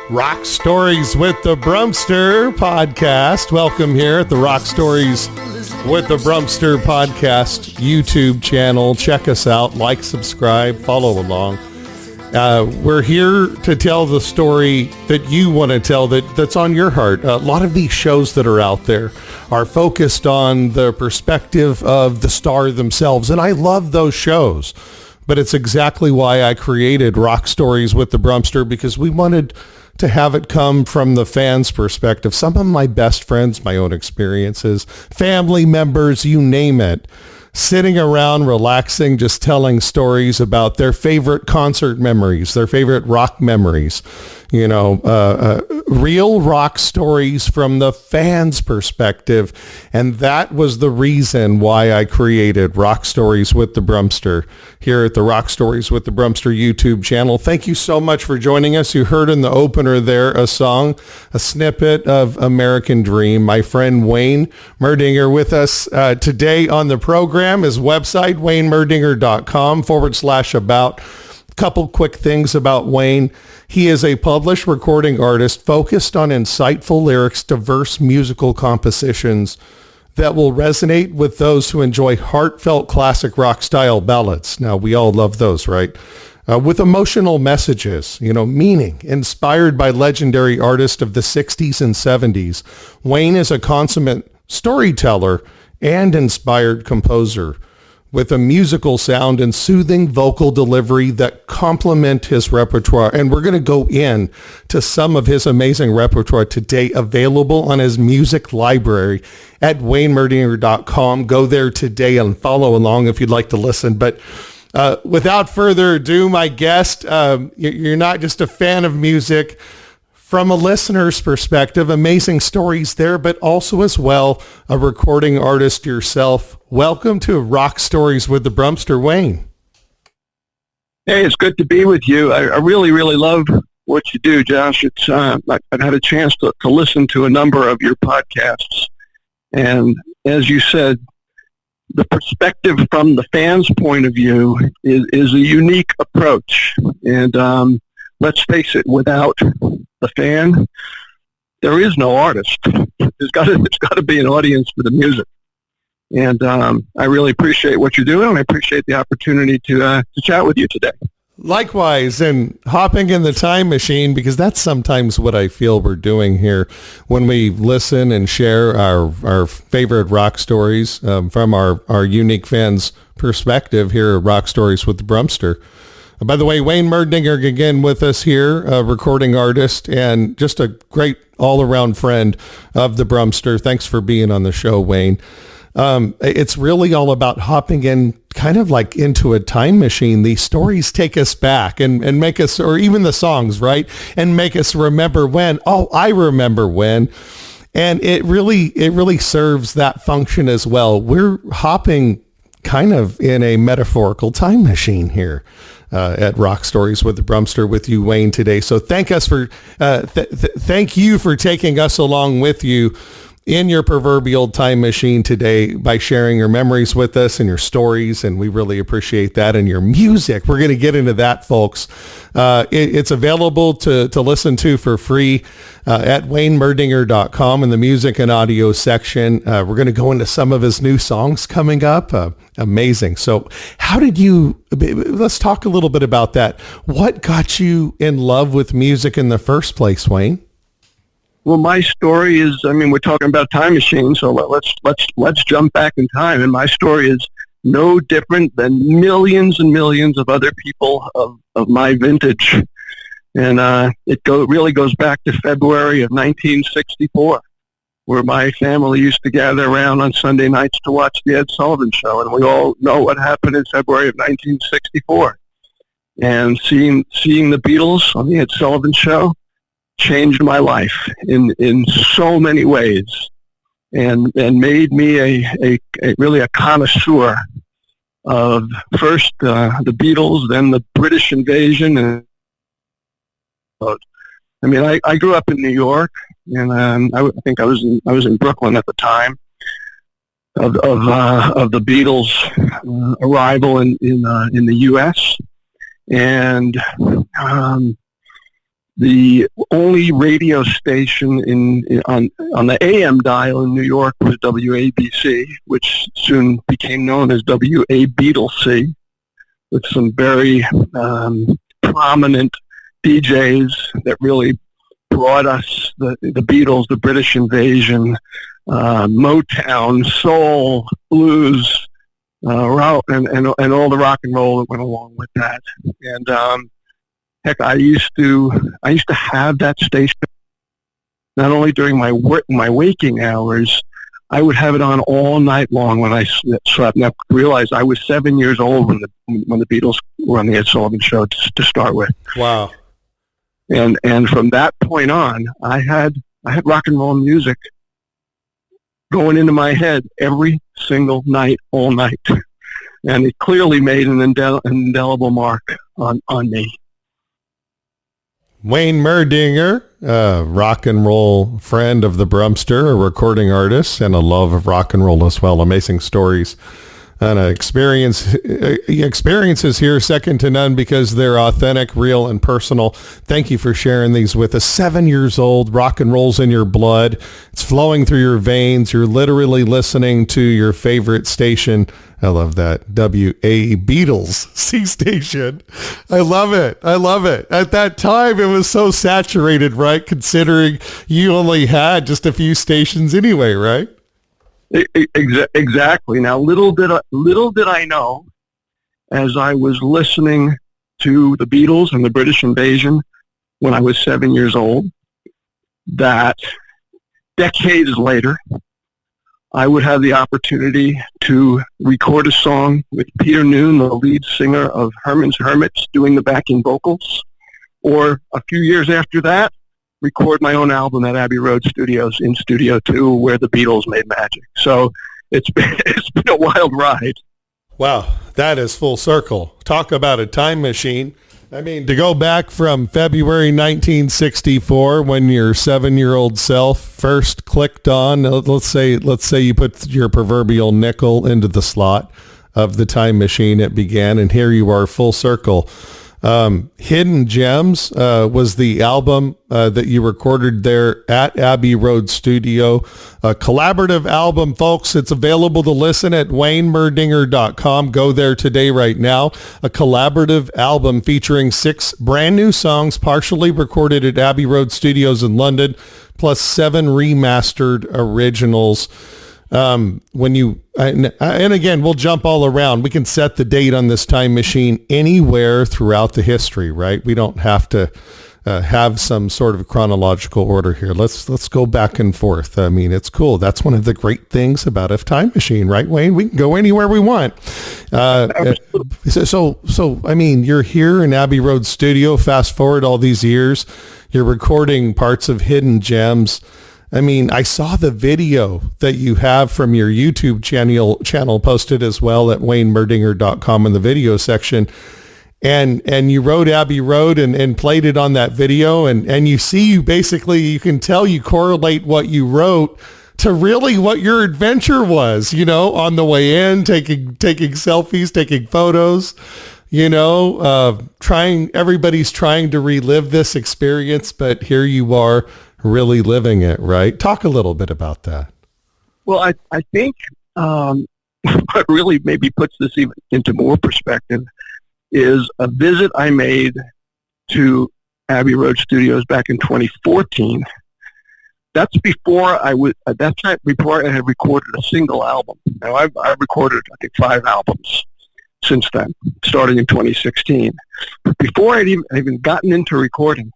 Rock Stories with the Brumster podcast. Welcome here at the Rock Stories with the Brumster podcast YouTube channel. Check us out, like, subscribe, follow along. We're here to tell the story that you want to tell that's on your heart. A lot of these shows that are out there are focused on the perspective of the star themselves, and I love those shows. But it's exactly why I created Rock Stories with the Brumster, because we wanted to have it come from the fans' perspective. Some of my best friends, my own experiences, family members, you name it, sitting around, relaxing, just telling stories about their favorite concert memories, their favorite rock memories, real rock stories from the fans' perspective. And that was the reason why I created Rock Stories with the Brumster here at the Rock Stories with the Brumster YouTube channel. Thank you so much for joining us. You heard in the opener there a song, a snippet of American Dream. My friend Wayne Merdinger with us today on the program. His website, waynemerdinger.com/about. Couple quick things about Wayne. He is a published recording artist focused on insightful lyrics, diverse musical compositions that will resonate with those who enjoy heartfelt classic rock style ballads. Now, we all love those, right? With emotional messages, meaning, inspired by legendary artists of the 60s and 70s. Wayne is a consummate storyteller and inspired composer with a musical sound and soothing vocal delivery that complement his repertoire. And we're going to go in to some of his amazing repertoire today, available on his music library at waynemerdinger.com. Go there today and follow along if you'd like to listen. But without further ado, my guest, you're not just a fan of music. From a listener's perspective, amazing stories there, but also as well, a recording artist yourself. Welcome to Rock Stories with the Brumster, Wayne. Hey, it's good to be with you. I really, really love what you do, Josh. It's I've had a chance to listen to a number of your podcasts. And as you said, the perspective from the fans' point of view is a unique approach. And let's face it, without the fan, there is no artist. There's got to be an audience for the music. And I really appreciate what you're doing, and I appreciate the opportunity to chat with you today. Likewise, and hopping in the time machine, because that's sometimes what I feel we're doing here when we listen and share our favorite rock stories from our unique fans' perspective here at Rock Stories with the Brumster. By the way, Wayne Merdinger again with us here, a recording artist and just a great all-around friend of the Brumster. Thanks for being on the show, Wayne. It's really all about hopping in kind of like into a time machine. These stories take us back and make us, or even the songs, right? And make us remember when. Oh, I remember when. And it really serves that function as well. We're hopping kind of in a metaphorical time machine here. At Rock Stories with the Brumster with you, Wayne, today. So thank you for taking us along with you in your proverbial time machine today by sharing your memories with us and your stories, and we really appreciate that. And your music, we're going to get into that, folks. It's available to listen to for free at waynemerdinger.com in the music and audio section. We're going to go into some of his new songs coming up. Amazing. So let's talk a little bit about that. What got you in love with music in the first place, Wayne? Well, my story is, we're talking about time machines, so let's jump back in time. And my story is no different than millions and millions of other people of my vintage. And it really goes back to February of 1964, where my family used to gather around on Sunday nights to watch the Ed Sullivan Show. And we all know what happened in February of 1964. And seeing the Beatles on the Ed Sullivan Show changed my life in so many ways, and made me a really a connoisseur of first the Beatles, then the British invasion, and I grew up in New York, and I think I was in Brooklyn at the time of the Beatles' arrival in the U.S. And The only radio station on the AM dial in New York was WABC, which soon became known as WABeatlesC, with some very prominent DJs that really brought us the Beatles, the British Invasion, Motown, soul, blues, rock, and all the rock and roll that went along with that. And heck, I used to have that station not only during my waking hours. I would have it on all night long when I slept. And I realized I was 7 years old when the Beatles were on the Ed Sullivan Show to start with. Wow. And from that point on, I had rock and roll music going into my head every single night, all night. And it clearly made an indelible mark on me. Wayne Merdinger, a rock and roll friend of the Brumster, a recording artist, and a love of rock and roll as well. Amazing stories and experiences here second to none because they're authentic, real, and personal. Thank you for sharing these with us. 7 years old, rock and roll's in your blood. It's flowing through your veins. You're literally listening to your favorite station. I love that. WA Beatles C station. I love it. I love it. At that time, it was so saturated, right? Considering you only had just a few stations anyway, right? Exactly. Now, little did I know, as I was listening to the Beatles and the British Invasion when I was 7 years old, that decades later, I would have the opportunity to record a song with Peter Noone, the lead singer of Herman's Hermits, doing the backing vocals, or a few years after that, record my own album at Abbey Road Studios in Studio 2, where the Beatles made magic. So it's been a wild ride. Wow, that is full circle. Talk about a time machine. I mean, to go back from February 1964, when your 7-year-old self first clicked on, let's say you put your proverbial nickel into the slot of the time machine, it began, and here you are, full circle. Hidden Gems was the album that you recorded there at Abbey Road Studio. A collaborative album, folks. It's available to listen at waynemerdinger.com. Go there today, right now. A collaborative album featuring 6 brand new songs partially recorded at Abbey Road Studios in London, plus 7 remastered originals. When you, and again, we'll jump all around. We can set the date on this time machine anywhere throughout the history, right? We don't have to have some sort of chronological order here. Let's go back and forth. I mean, it's cool. That's one of the great things about a time machine, right, Wayne? We can go anywhere we want. So I mean, you're here in Abbey Road Studio. Fast forward all these years, you're recording parts of Hidden Gems. I mean, I saw the video that you have from your YouTube channel posted as well at waynemerdinger.com in the video section. And you wrote Abbey Road and played it on that video. And you can tell you correlate what you wrote to really what your adventure was, on the way in, taking selfies, taking photos, everybody's trying to relive this experience, but here you are, really living it, right? Talk a little bit about that. Well, I think what really maybe puts this even into more perspective is a visit I made to Abbey Road Studios back in 2014. That's before before I had recorded a single album. Now, I've recorded, I think, 5 albums since then, starting in 2016. But before I'd even gotten into recording,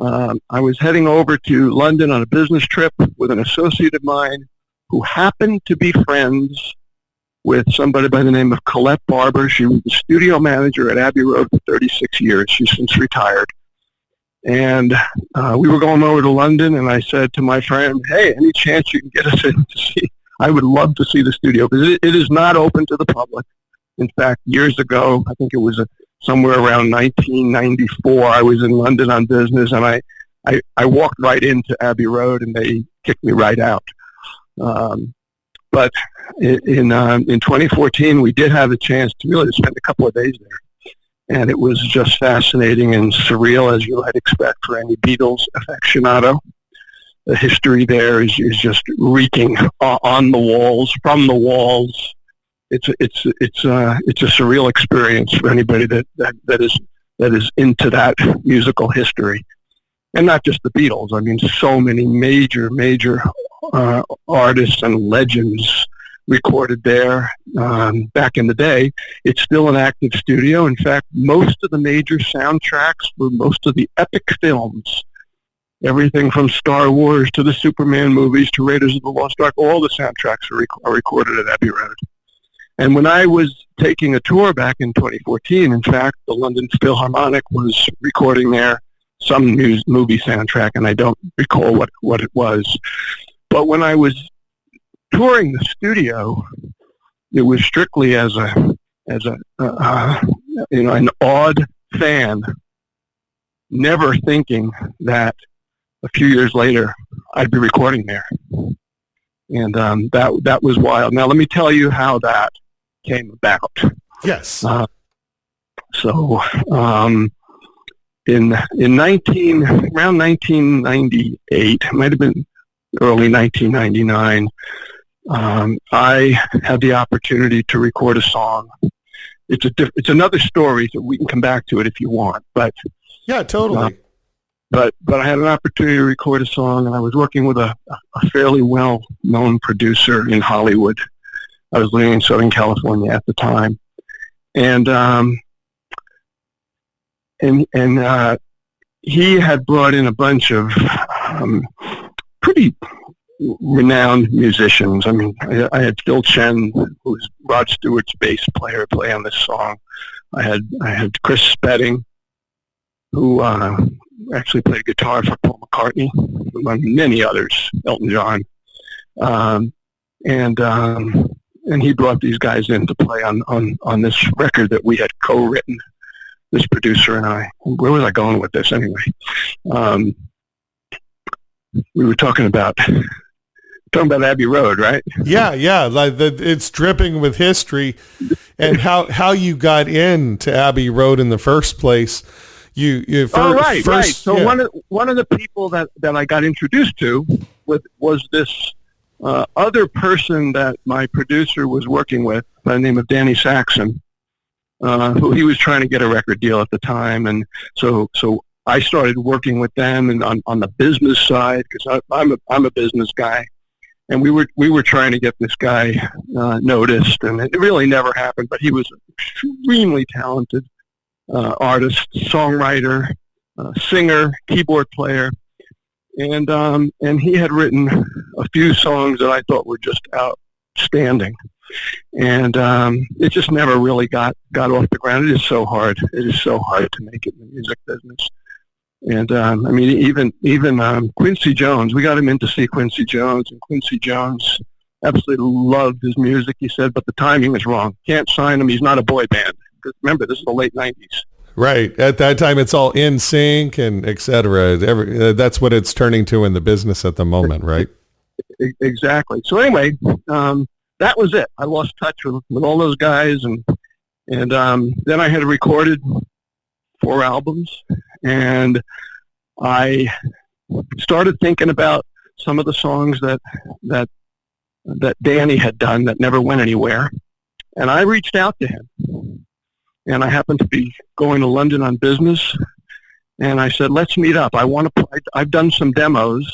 I was heading over to London on a business trip with an associate of mine who happened to be friends with somebody by the name of Colette Barber. She was the studio manager at Abbey Road for 36 years. She's since retired. And we were going over to London, and I said to my friend, hey, any chance you can get us in to see? I would love to see the studio, because it is not open to the public. In fact, years ago, I think it was somewhere around 1994, I was in London on business, and I walked right into Abbey Road, and they kicked me right out. But in 2014, we did have a chance to really spend a couple of days there. and it was just fascinating and surreal, as you might expect for any Beatles aficionado. The history there is just reeking on the walls, from the walls. It's a surreal experience for anybody that is into that musical history, and not just the Beatles. I mean, so many major artists and legends recorded there back in the day. It's still an active studio. In fact, most of the major soundtracks for most of the epic films, everything from Star Wars to the Superman movies to Raiders of the Lost Ark, all the soundtracks are recorded at Abbey Road. And when I was taking a tour back in 2014, in fact, the London Philharmonic was recording there some movie soundtrack, and I don't recall what it was. But when I was touring the studio, it was strictly as an awed fan, never thinking that a few years later I'd be recording there, and that was wild. Now let me tell you how that came about. Yes. In around 1998, it might have been early 1999, I had the opportunity to record a song. It's another story, so we can come back to it if you want. But yeah, totally. But I had an opportunity to record a song, and I was working with a fairly well-known producer in Hollywood. I was living in Southern California at the time, and he had brought in a bunch of pretty renowned musicians. I mean, I had Phil Chen, who's Rod Stewart's bass player, play on this song. I had Chris Spedding, who actually played guitar for Paul McCartney, among many others, Elton John, and he brought these guys in to play on this record that we had co-written, this producer and I. Where was I going with this anyway? We were talking about Abbey Road, right? Yeah. Like it's dripping with history, and how you got into Abbey Road in the first place. Right. So yeah. one of the people that I got introduced to was this other person that my producer was working with by the name of Danny Saxon, who he was trying to get a record deal at the time, and so I started working with them and on the business side, because I'm a business guy, and we were trying to get this guy noticed, and it really never happened. But he was an extremely talented artist, songwriter, singer, keyboard player, and he had written a few songs that I thought were just outstanding, and it just never really got off the ground. It is so hard. It is so hard to make it in the music business. And I mean, even Quincy Jones, we got him in to see Quincy Jones, and Quincy Jones absolutely loved his music, he said, but the timing was wrong. Can't sign him. He's not a boy band. Because remember, this is the late 90s. Right. At that time, it's all in sync and et cetera. That's what it's turning to in the business at the moment, right? Exactly. So anyway, that was it. I lost touch with all those guys, and then I had recorded 4 albums, and I started thinking about some of the songs that Danny had done that never went anywhere, and I reached out to him. And I happened to be going to London on business, and I said, "Let's meet up. I want to. I've done some demos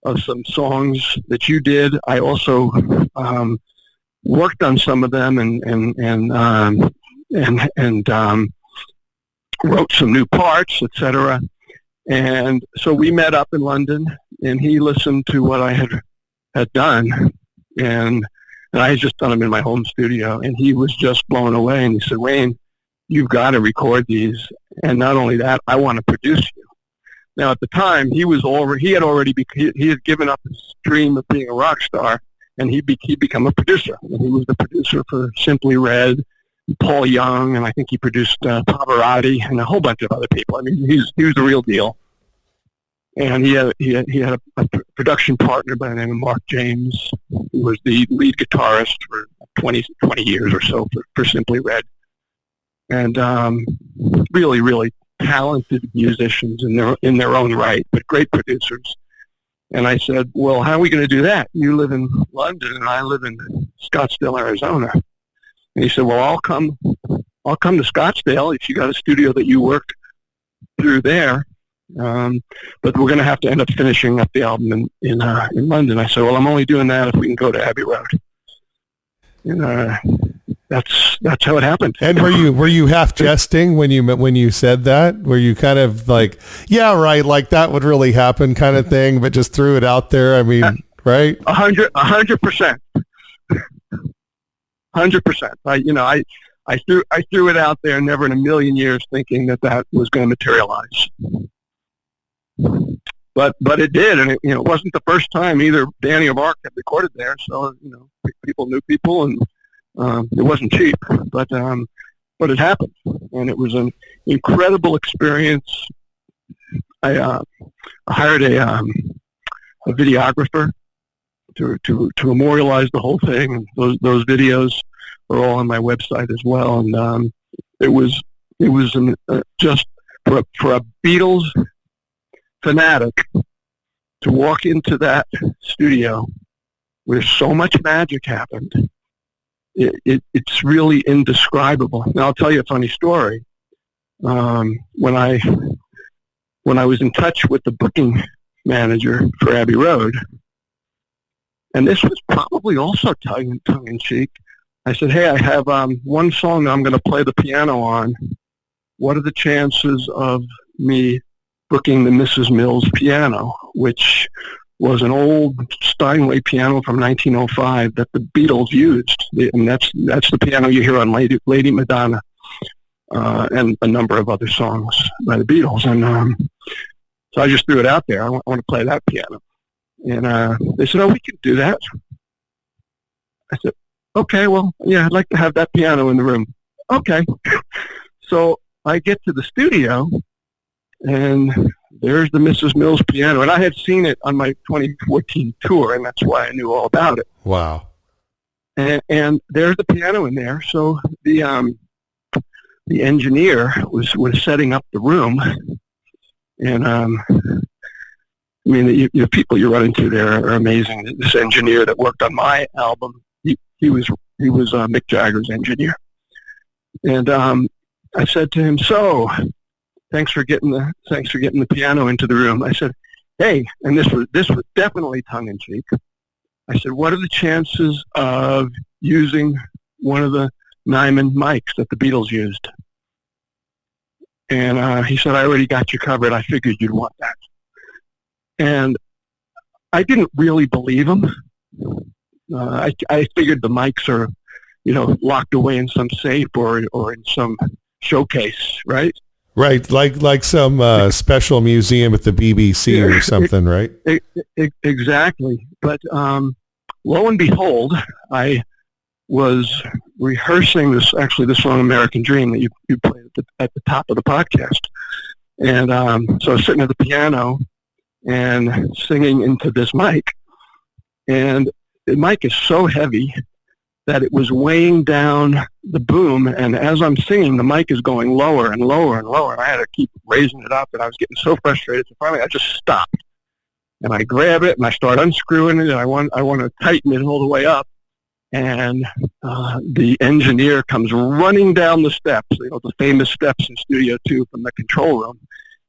of some songs that you did. I also worked on some of them and wrote some new parts, etc." And so we met up in London, and he listened to what I had done, and I had just done them in my home studio, and he was just blown away. And he said, "Wayne, you've got to record these. And not only that, I want to produce you." Now, at the time, he had given up his dream of being a rock star, and he'd become a producer. And he was the producer for Simply Red, Paul Young, and I think he produced Pavarotti and a whole bunch of other people. I mean, he was the real deal. And he had a production partner by the name of Mark James, who was the lead guitarist for 20 years or so for Simply Red. and really, really talented musicians in their own right, but great producers. And I said, well, how are we going to do that? You live in London and I live in Scottsdale, Arizona. And he said, well, I'll come to Scottsdale if you got a studio that you work through there. But we're going to have to end up finishing up the album in London. I said, well, I'm only doing that if we can go to Abbey Road. And that's how it happened. And were you half jesting when you said that? Were you kind of like, yeah, right, like that would really happen kind of thing, but just threw it out there? I mean, right? 100%. 100%. I threw it out there, never in a million years thinking that was going to materialize. But it did, and it wasn't the first time either Danny or Mark had recorded there, so people knew people, and it wasn't cheap, but it happened, and it was an incredible experience. I hired a videographer to memorialize the whole thing, and those videos are all on my website as well, and it was just for a Beatles fanatic to walk into that studio where so much magic happened. It's really indescribable. Now I'll tell you a funny story. When I was in touch with the booking manager for Abbey Road, and this was probably also tongue in cheek, I said, hey, I have one song that I'm going to play the piano on. What are the chances of me booking the Mrs. Mills piano, which was an old Steinway piano from 1905 that the Beatles used, and that's the piano you hear on Lady Madonna and a number of other songs by the Beatles. And so I just threw it out there. I want to play that piano, and they said, "Oh, we can do that." I said, "Okay, well, yeah, I'd like to have that piano in the room." Okay, so I get to the studio, and there's the Mrs. Mills piano. And I had seen it on my 2014 tour, and that's why I knew all about it. Wow. And there's the piano in there. So the engineer was setting up the room. And, I mean, the people you run into there are amazing. This engineer that worked on my album, he was Mick Jagger's engineer. And I said to him, so... Thanks for getting the piano into the room. I said, hey, and this was definitely tongue in cheek. I said, what are the chances of using one of the Nyman mics that the Beatles used? And he said, I already got you covered. I figured you'd want that. And I didn't really believe him. I figured the mics are, locked away in some safe or in some showcase, right? Right, like some special museum at the BBC or something, right? Exactly. But lo and behold, I was rehearsing this song American Dream that you played at the top of the podcast. And so I was sitting at the piano and singing into this mic. And the mic is so heavy that it was weighing down the boom, and as I'm singing, the mic is going lower and lower and lower, and I had to keep raising it up, and I was getting so frustrated, so finally I just stopped, and I grab it, and I start unscrewing it, and I want to tighten it all the way up, and the engineer comes running down the steps, the famous steps in Studio 2 from the control room.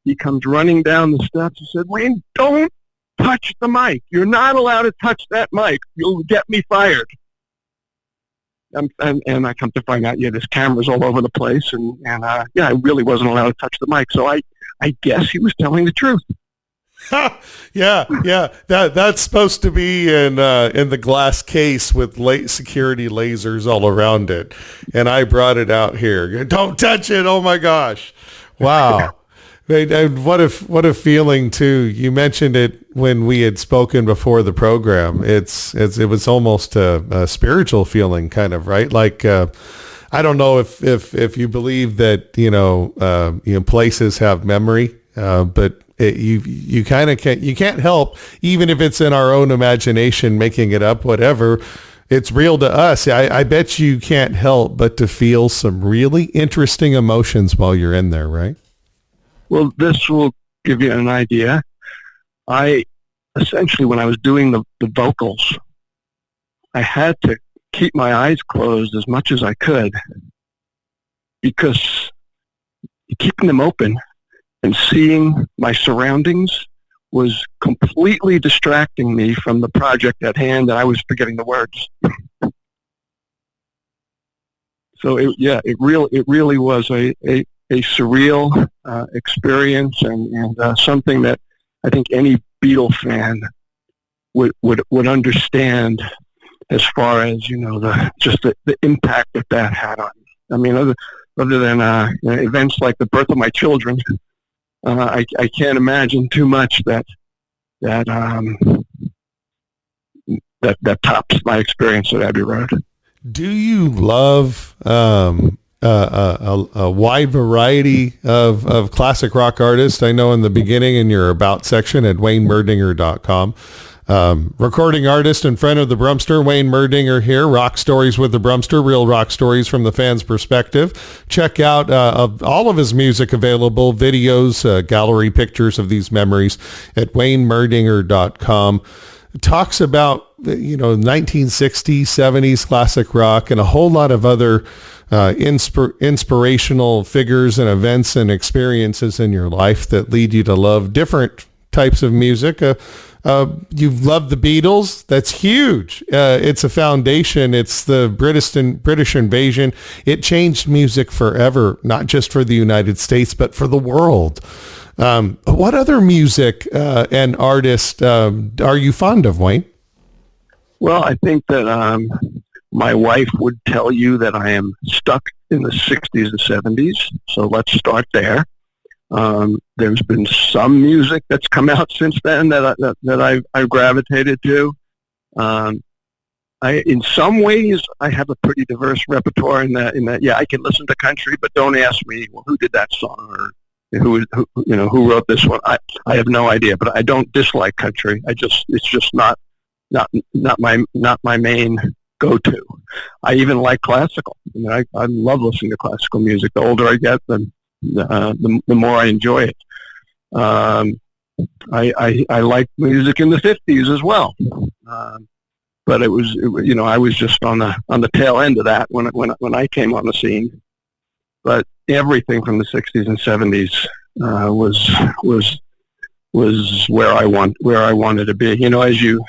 He comes running down the steps and said, Wayne, don't touch the mic. You're not allowed to touch that mic. You'll get me fired. And I come to find out, there's cameras all over the place, and I really wasn't allowed to touch the mic. So I guess he was telling the truth. Yeah. That's supposed to be in the glass case with security lasers all around it, and I brought it out here. Don't touch it! Oh my gosh! Wow. And what a feeling too. You mentioned it when we had spoken before the program. It was almost a spiritual feeling, kind of, right? Like I don't know if you believe that places have memory, but you kind of can't help, even if it's in our own imagination, making it up, whatever. it's real to us. I bet you can't help but to feel some really interesting emotions while you're in there, right? Well, this will give you an idea. I essentially, when I was doing the vocals, I had to keep my eyes closed as much as I could, because keeping them open and seeing my surroundings was completely distracting me from the project at hand, and I was forgetting the words. So it really was a surreal experience, and something that I think any Beatle fan would understand, as far as, you know, the impact that had on me. I mean, other than events like the birth of my children, I can't imagine too much that tops my experience at Abbey Road. Do you love a wide variety of classic rock artists? I know in the beginning in your About section at WayneMerdinger.com, recording artist and friend of the Brumster, Wayne Merdinger here. Rock Stories with the Brumster, real rock stories from the fan's perspective. Check out of all of his music available, videos, gallery pictures of these memories at WayneMerdinger.com. Talks about, you know, 1960s, 70s classic rock and a whole lot of other inspirational figures and events and experiences in your life that lead you to love different types of music. You've loved the Beatles. That's huge. It's a foundation. It's the British invasion. It changed music forever, not just for the United States, but for the world. What other music and artist are you fond of, Wayne? Well, I think that my wife would tell you that I am stuck in the 60s and 70s, so let's start there. There's been some music that's come out since then that I've gravitated to. In some ways, I have a pretty diverse repertoire in that, yeah, I can listen to country, but don't ask me, well, who did that song, or who wrote this one. I have no idea, but I don't dislike country. It's just not my main go-to. I even like classical. I mean, I love listening to classical music. The older I get, the more I enjoy it. I like music in the 50s as well. But I was just on the tail end of that when I came on the scene. But everything from the 60s and 70s was where I wanted to be. You know, as you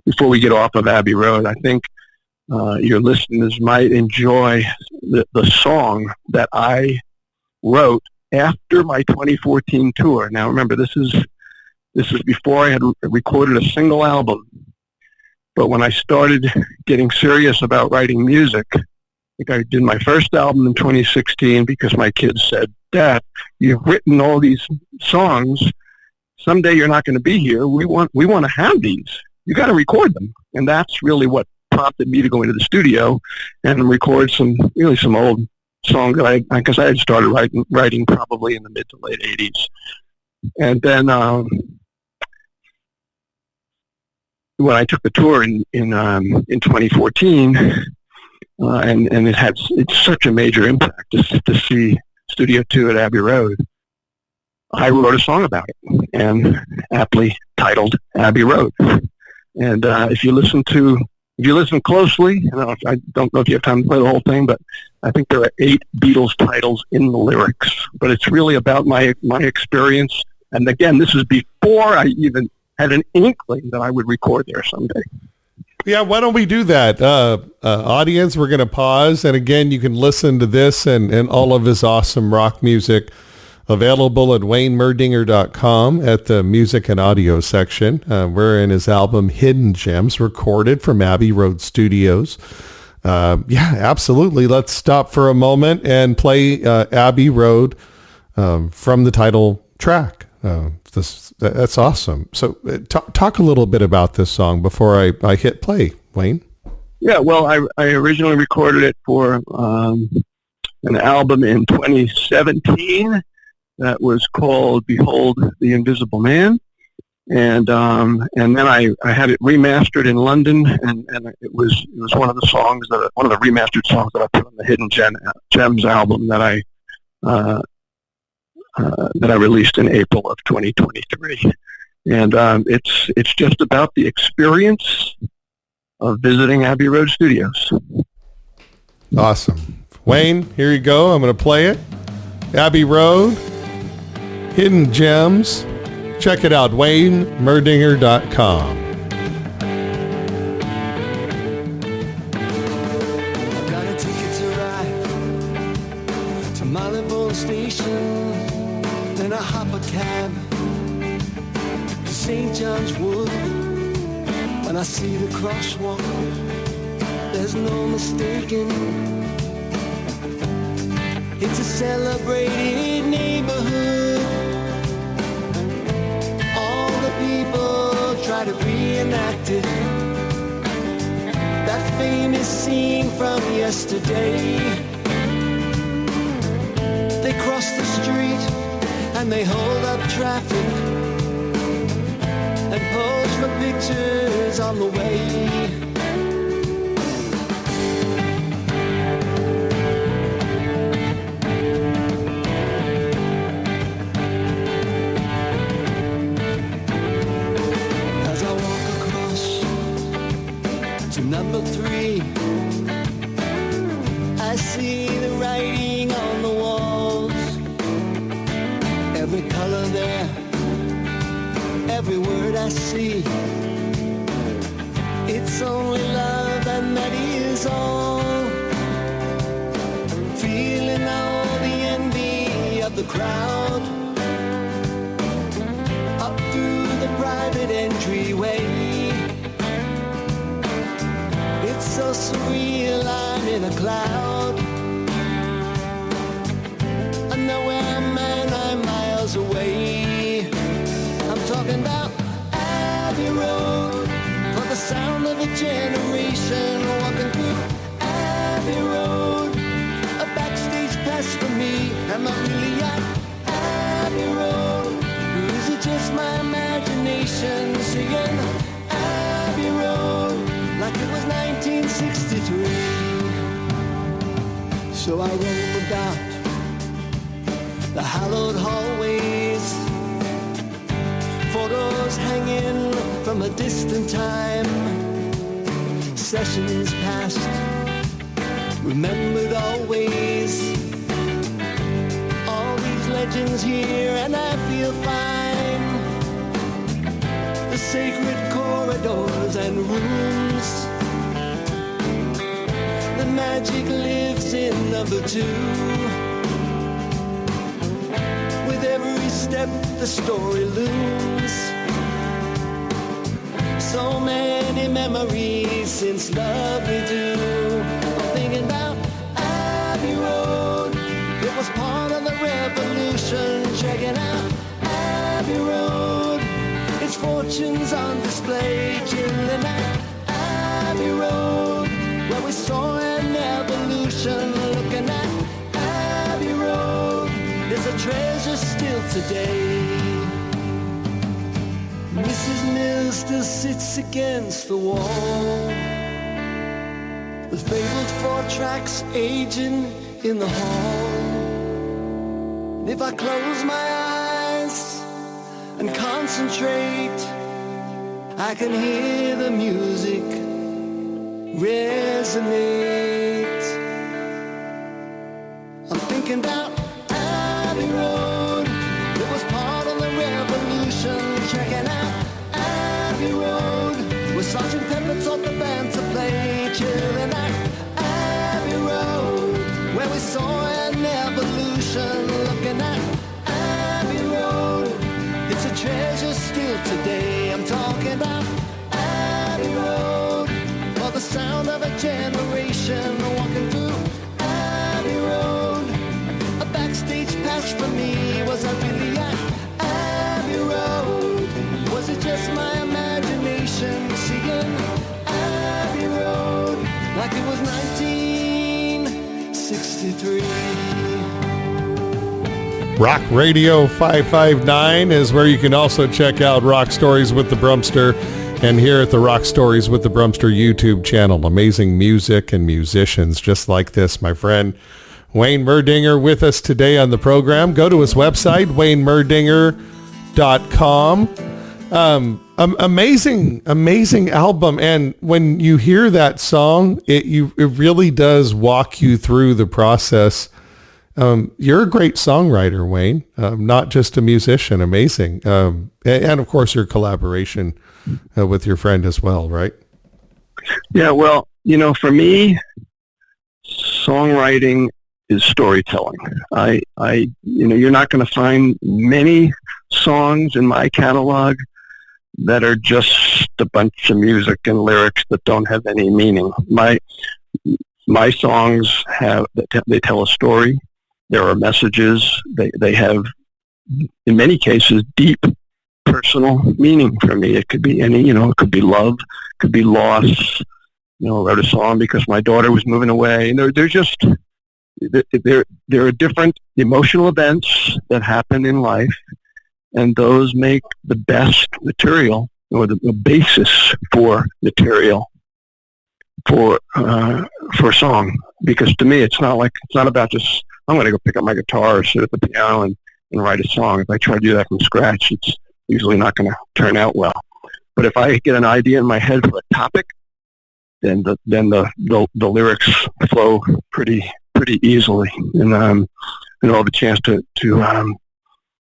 before we get off of Abbey Road, I think your listeners might enjoy the song that I wrote after my 2014 tour. Now, remember, this is before I had recorded a single album. But when I started getting serious about writing music, I think I did my first album in 2016 because my kids said, "Dad, you've written all these songs. Someday you're not going to be here. We want to have these. You got to record them." And that's really what prompted me to go into the studio and record some old songs that because I had started writing probably in the mid to late 80s. And then when I took the tour in 2014, and it's such a major impact to see Studio 2 at Abbey Road, I wrote a song about it, and aptly titled Abbey Road. And if you listen closely, I don't know if you have time to play the whole thing, but I think there are 8 Beatles titles in the lyrics. But it's really about my experience. And again, this is before I even had an inkling that I would record there someday. Yeah, why don't we do that? Audience, we're going to pause. And again, you can listen to this and all of his awesome rock music available at WayneMerdinger.com at the music and audio section. We're in his album Hidden Gems, recorded from Abbey Road Studios. Yeah, absolutely. Let's stop for a moment and play Abbey Road from the title track. That's awesome. So talk a little bit about this song before I hit play, Wayne. Yeah, well, I originally recorded it for an album in 2017 that was called Behold the Invisible Man. and then I had it remastered in London, and it was one of the remastered songs that I put on the Hidden Gems album that I released in April of 2023. And it's just about the experience of visiting Abbey Road Studios. Awesome. Wayne, here you go. I'm going to play it. Abbey Road, Hidden Gems. Check it out, WayneMerdinger.com. I've got a ticket to ride to Marylebone Station, then I hop a cab to St. John's Wood. When I see the crosswalk, there's no mistaking. It's a celebrated neighborhood. All the people try to reenact it. That famous scene from yesterday. They cross the street and they hold up traffic and pose for pictures on the way. As I walk across to number 3, I see the writing on the walls. Every color there, every word I see, it's only love and that is all. Feeling all the envy of the crowd up through the private entryway. It's so surreal, I'm in a cloud. I'm nowhere, man, I'm miles away. I'm talking about Abbey Road, for the sound of a generation walking through Abbey Road. A backstage pass for me, am I really at Abbey Road? Or is it just my imagination singing Abbey Road like it was 1963? So I roam about the hallowed hallways, photos hanging from a distant time, sessions past, remembered always. All these legends here and I feel fine. The sacred corridors and rooms, the magic lives in number 2. With every step the story looms. So many memories since love we do. I'm thinking about Abbey Road. It was part of the revolution. Checking out Abbey Road. Its fortunes on display. Chilling out Abbey Road, where we saw an evolution. Looking at Abbey Road, there's a treasure still today. Mrs. Mills still sits against the wall, the fabled 4 tracks aging in the hall. And if I close my eyes and concentrate, I can hear the music resonate. I'm thinking about Abbey Road. It was part of the revolution. Checking out Abbey Road, where Sergeant Pepper taught the band to play. Chilling out Abbey Road, where we saw an evolution. Looking at Abbey Road, it's a treasure still today. I'm talking about Abbey Road, for the sound of a generation walking through Abbey Road. A backstage pass for me, was I really at Abbey Road? Was it just my imagination seeing Abbey Road like it was 1963? Rock Radio 559 is where you can also check out Rock Stories with the Brumster, and here at the Rock Stories with the Brumster YouTube channel. Amazing music and musicians just like this, my friend Wayne Merdinger with us today on the program. Go to his website, waynemerdinger.com. Amazing album. And when you hear that song, it really does walk you through the process. You're a great songwriter, Wayne, not just a musician. Amazing. And of course your collaboration with your friend as well, right? Yeah, well, for me, songwriting is storytelling. You're not going to find many songs in my catalog that are just a bunch of music and lyrics that don't have any meaning. My songs they tell a story. There are messages. They have, in many cases, deep personal meaning for me. It could be it could be love, it could be loss. I wrote a song because my daughter was moving away. There are different emotional events that happen in life, and those make the best material, or the basis for material for song. Because to me, it's not about just, I'm going to go pick up my guitar or sit at the piano and write a song. If I try to do that from scratch, it's usually not going to turn out well. But if I get an idea in my head for a topic, then the lyrics flow pretty easily, and I'll have a chance to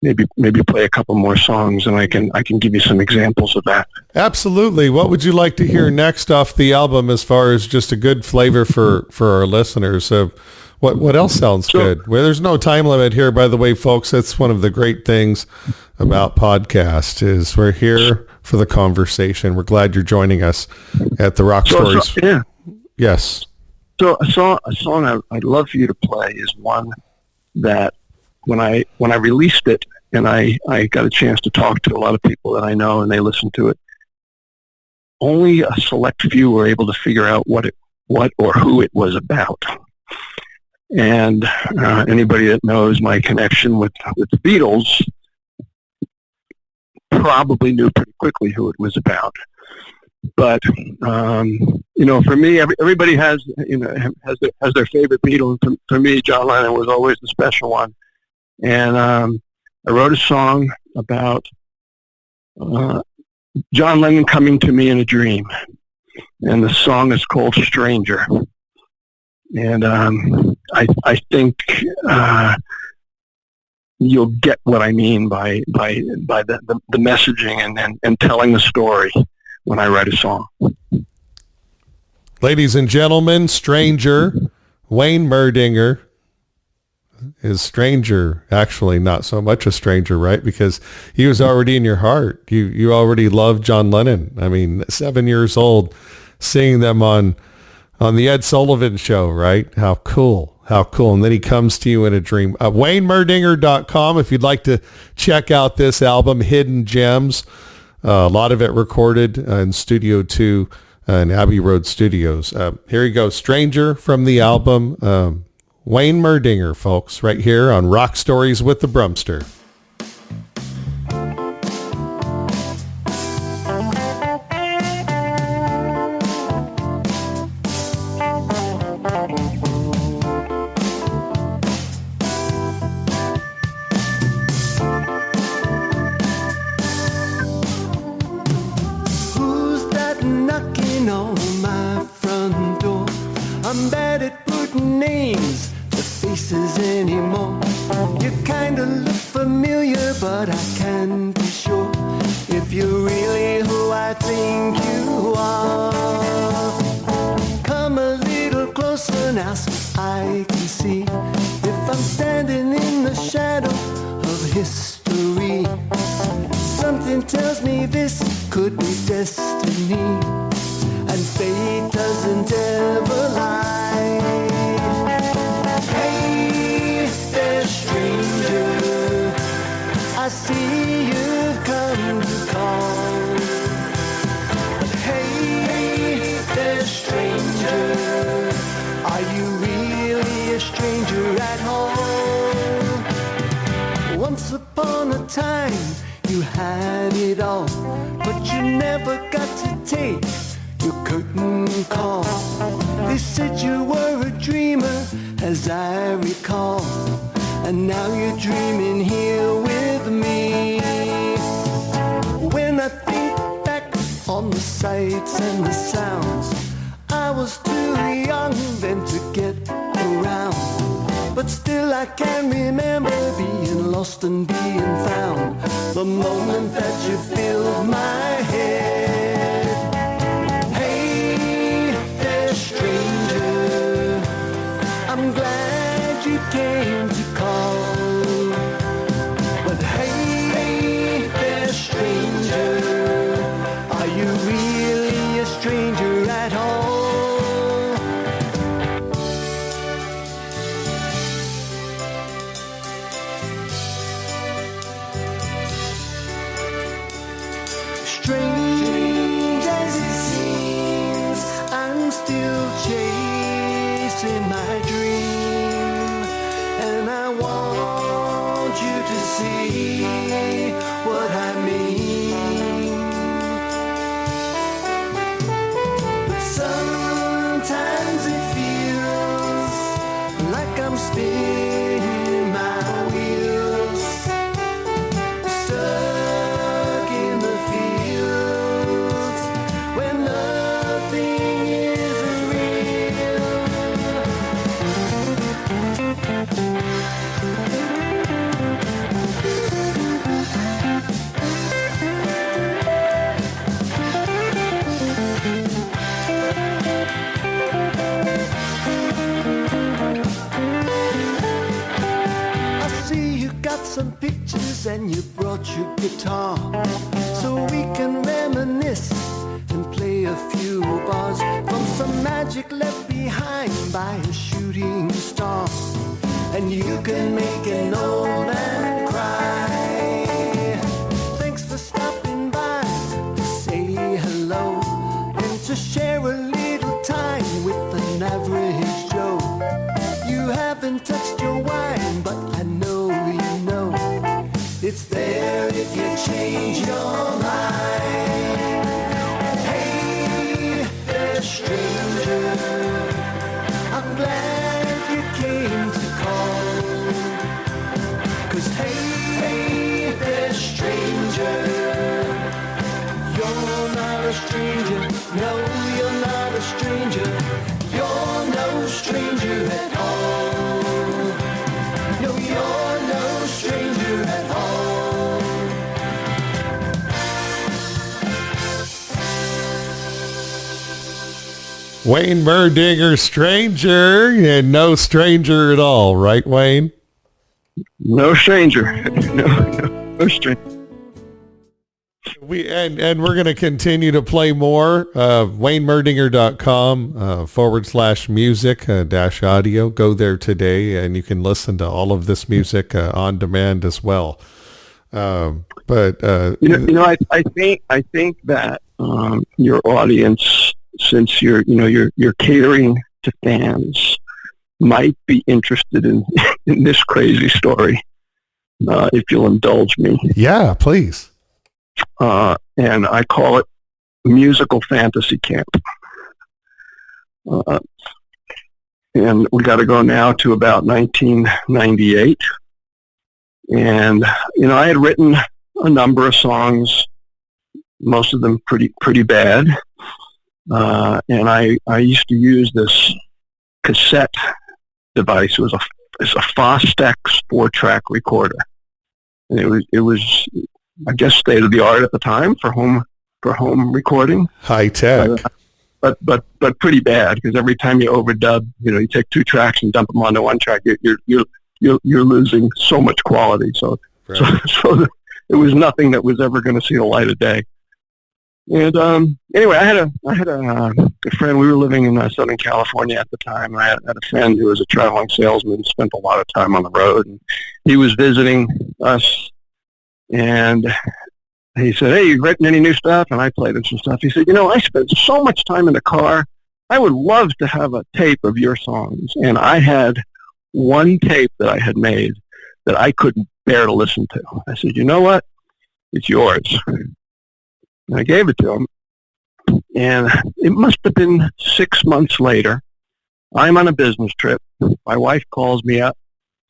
maybe play a couple more songs, and I can give you some examples of that. Absolutely. What would you like to hear next off the album, as far as just a good flavor for our listeners? What else sounds good? Well, there's no time limit here, by the way, folks. That's one of the great things about podcast, is we're here for the conversation. We're glad you're joining us at the Rock Stories. Yeah. Yes. So a song I'd love for you to play is one that when I released it, and I got a chance to talk to a lot of people that I know, and they listened to it, only a select few were able to figure out what or who it was about. And anybody that knows my connection with the Beatles probably knew pretty quickly who it was about. But for me, everybody has their favorite Beatle. For me, John Lennon was always the special one. And I wrote a song about John Lennon coming to me in a dream, and the song is called "Stranger." And I think you'll get what I mean by the messaging and telling the story when I write a song. Ladies and gentlemen, Stranger, Wayne Merdinger. Is Stranger actually not so much a stranger, right? Because he was already in your heart. You already loved John Lennon. I mean, 7 years old, seeing them on the Ed Sullivan Show, right? How cool. And then he comes to you in a dream. WayneMerdinger.com if you'd like to check out this album, Hidden Gems. A lot of it recorded in Studio 2 in Abbey Road Studios. Here you go, Stranger from the album. Wayne Merdinger, folks, right here on Rock Stories with the Brumster. Who's that knocking on my front door? I'm bad at putting names to faces anymore. You kinda look familiar, but I can't be sure if you're really who I think you are. Come a little closer now so I can see if I'm standing in the shadow of history. Something tells me this could be destiny, and fate doesn't ever lie. Hey, there, stranger, I see you've come to call. Hey, there, stranger, are you really a stranger at home? time. You had it all, but you never got to take your curtain call. They said you were a dreamer, as I recall, and now you're dreaming here with me. When I think back on the sights and the sounds, I was too young then to get around, but still I can remember being lost and being found, the moment that you filled my head. Hey there, stranger, I'm glad you came to call. But hey there, stranger, are you really a stranger at all? Strange as it seems, I'm still chasing my dream, and I want you to see what I mean. But sometimes it feels like I'm spinning my wheels, stuck in the fields where nothing is real. I see you got some pictures and you brought your guitar, so we can reminisce and play a few bars from some magic left behind by a shooting star. And you can make an old man cry. Thanks for stopping by to say hello and to share a little time with an average Joe. You haven't touched your wine, but I know you know it's there if you change your mind. Hey there, stranger, I'm glad you came to call. 'Cause hey there, stranger, you're not a stranger. No, you're not a stranger. You're no stranger at all. No, you're no stranger at all. Wayne Merdinger, stranger, and no stranger at all, right, Wayne? No stranger. No stranger. And we're going to continue to play more. WayneMerdinger.com /music dash audio. Go there today, and you can listen to all of this music on demand as well. I think that your audience, since you're catering to fans, might be interested in this crazy story. If you'll indulge me. Yeah, please. And I call it musical fantasy camp. And we got to go now to about 1998. And, I had written a number of songs, most of them pretty bad. And I used to use this cassette device. It's a Fostex 4-track recorder. And it was I guess state of the art at the time for home recording. High tech. But pretty bad, because every time you overdub, you take 2 tracks and dump them onto 1 track, you're losing so much quality. So right. so it was nothing that was ever going to see the light of day. And anyway, I had a friend. We were living in Southern California at the time. I had a friend who was a traveling salesman, spent a lot of time on the road, and he was visiting us. And he said, "Hey, you written any new stuff?" And I played him some stuff. He said, "I spent so much time in the car. I would love to have a tape of your songs." And I had one tape that I had made that I couldn't bear to listen to. I said, you know what? It's yours. And I gave it to him. And it must have been 6 months later. I'm on a business trip. My wife calls me up,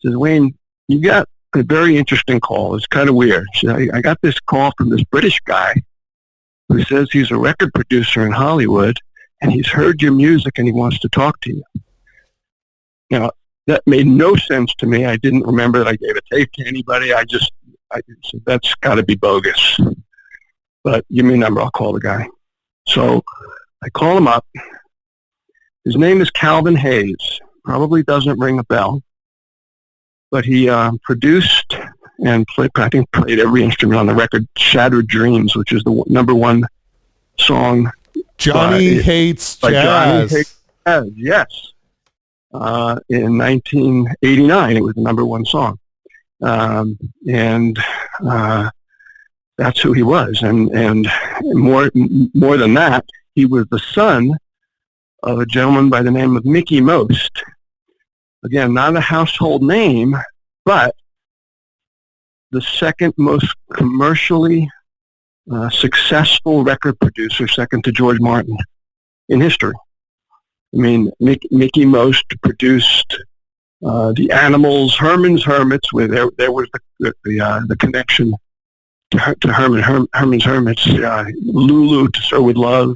says, Wayne, you got a very interesting call. It's kind of weird. She said, I got this call from this British guy who says he's a record producer in Hollywood, and he's heard your music and he wants to talk to you. Now, that made no sense to me. I didn't remember that I gave a tape to anybody. I said, that's got to be bogus. But give me a number. I'll call the guy. So I call him up. His name is Calvin Hayes. Probably doesn't ring a bell. But he produced and played every instrument on the record, Shattered Dreams, which is the number one song. Johnny Hates Jazz. Johnny Hates Jazz, yes. In 1989, it was the number one song. And that's who he was. And more than that, he was the son of a gentleman by the name of Mickey Most. Again, not a household name, but the second most commercially successful record producer, second to George Martin, in history. I mean, Mickey Most produced the Animals, Herman's Hermits, where there was the connection to Herman's Hermits, Lulu to Sir With Love,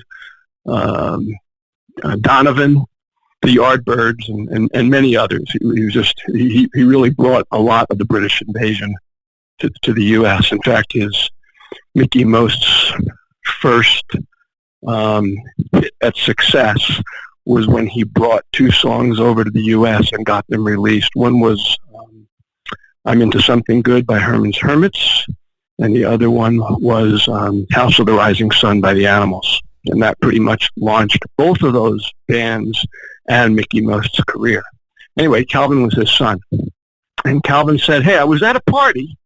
Donovan, the Yardbirds, and many others. He really brought a lot of the British invasion to the U.S. In fact, Mickey Most's first hit at success was when he brought two songs over to the U.S. and got them released. One was I'm Into Something Good by Herman's Hermits, and the other one was House of the Rising Sun by the Animals. And that pretty much launched both of those bands and Mickey Most's career. Anyway, Calvin was his son. And Calvin said, hey, I was at a party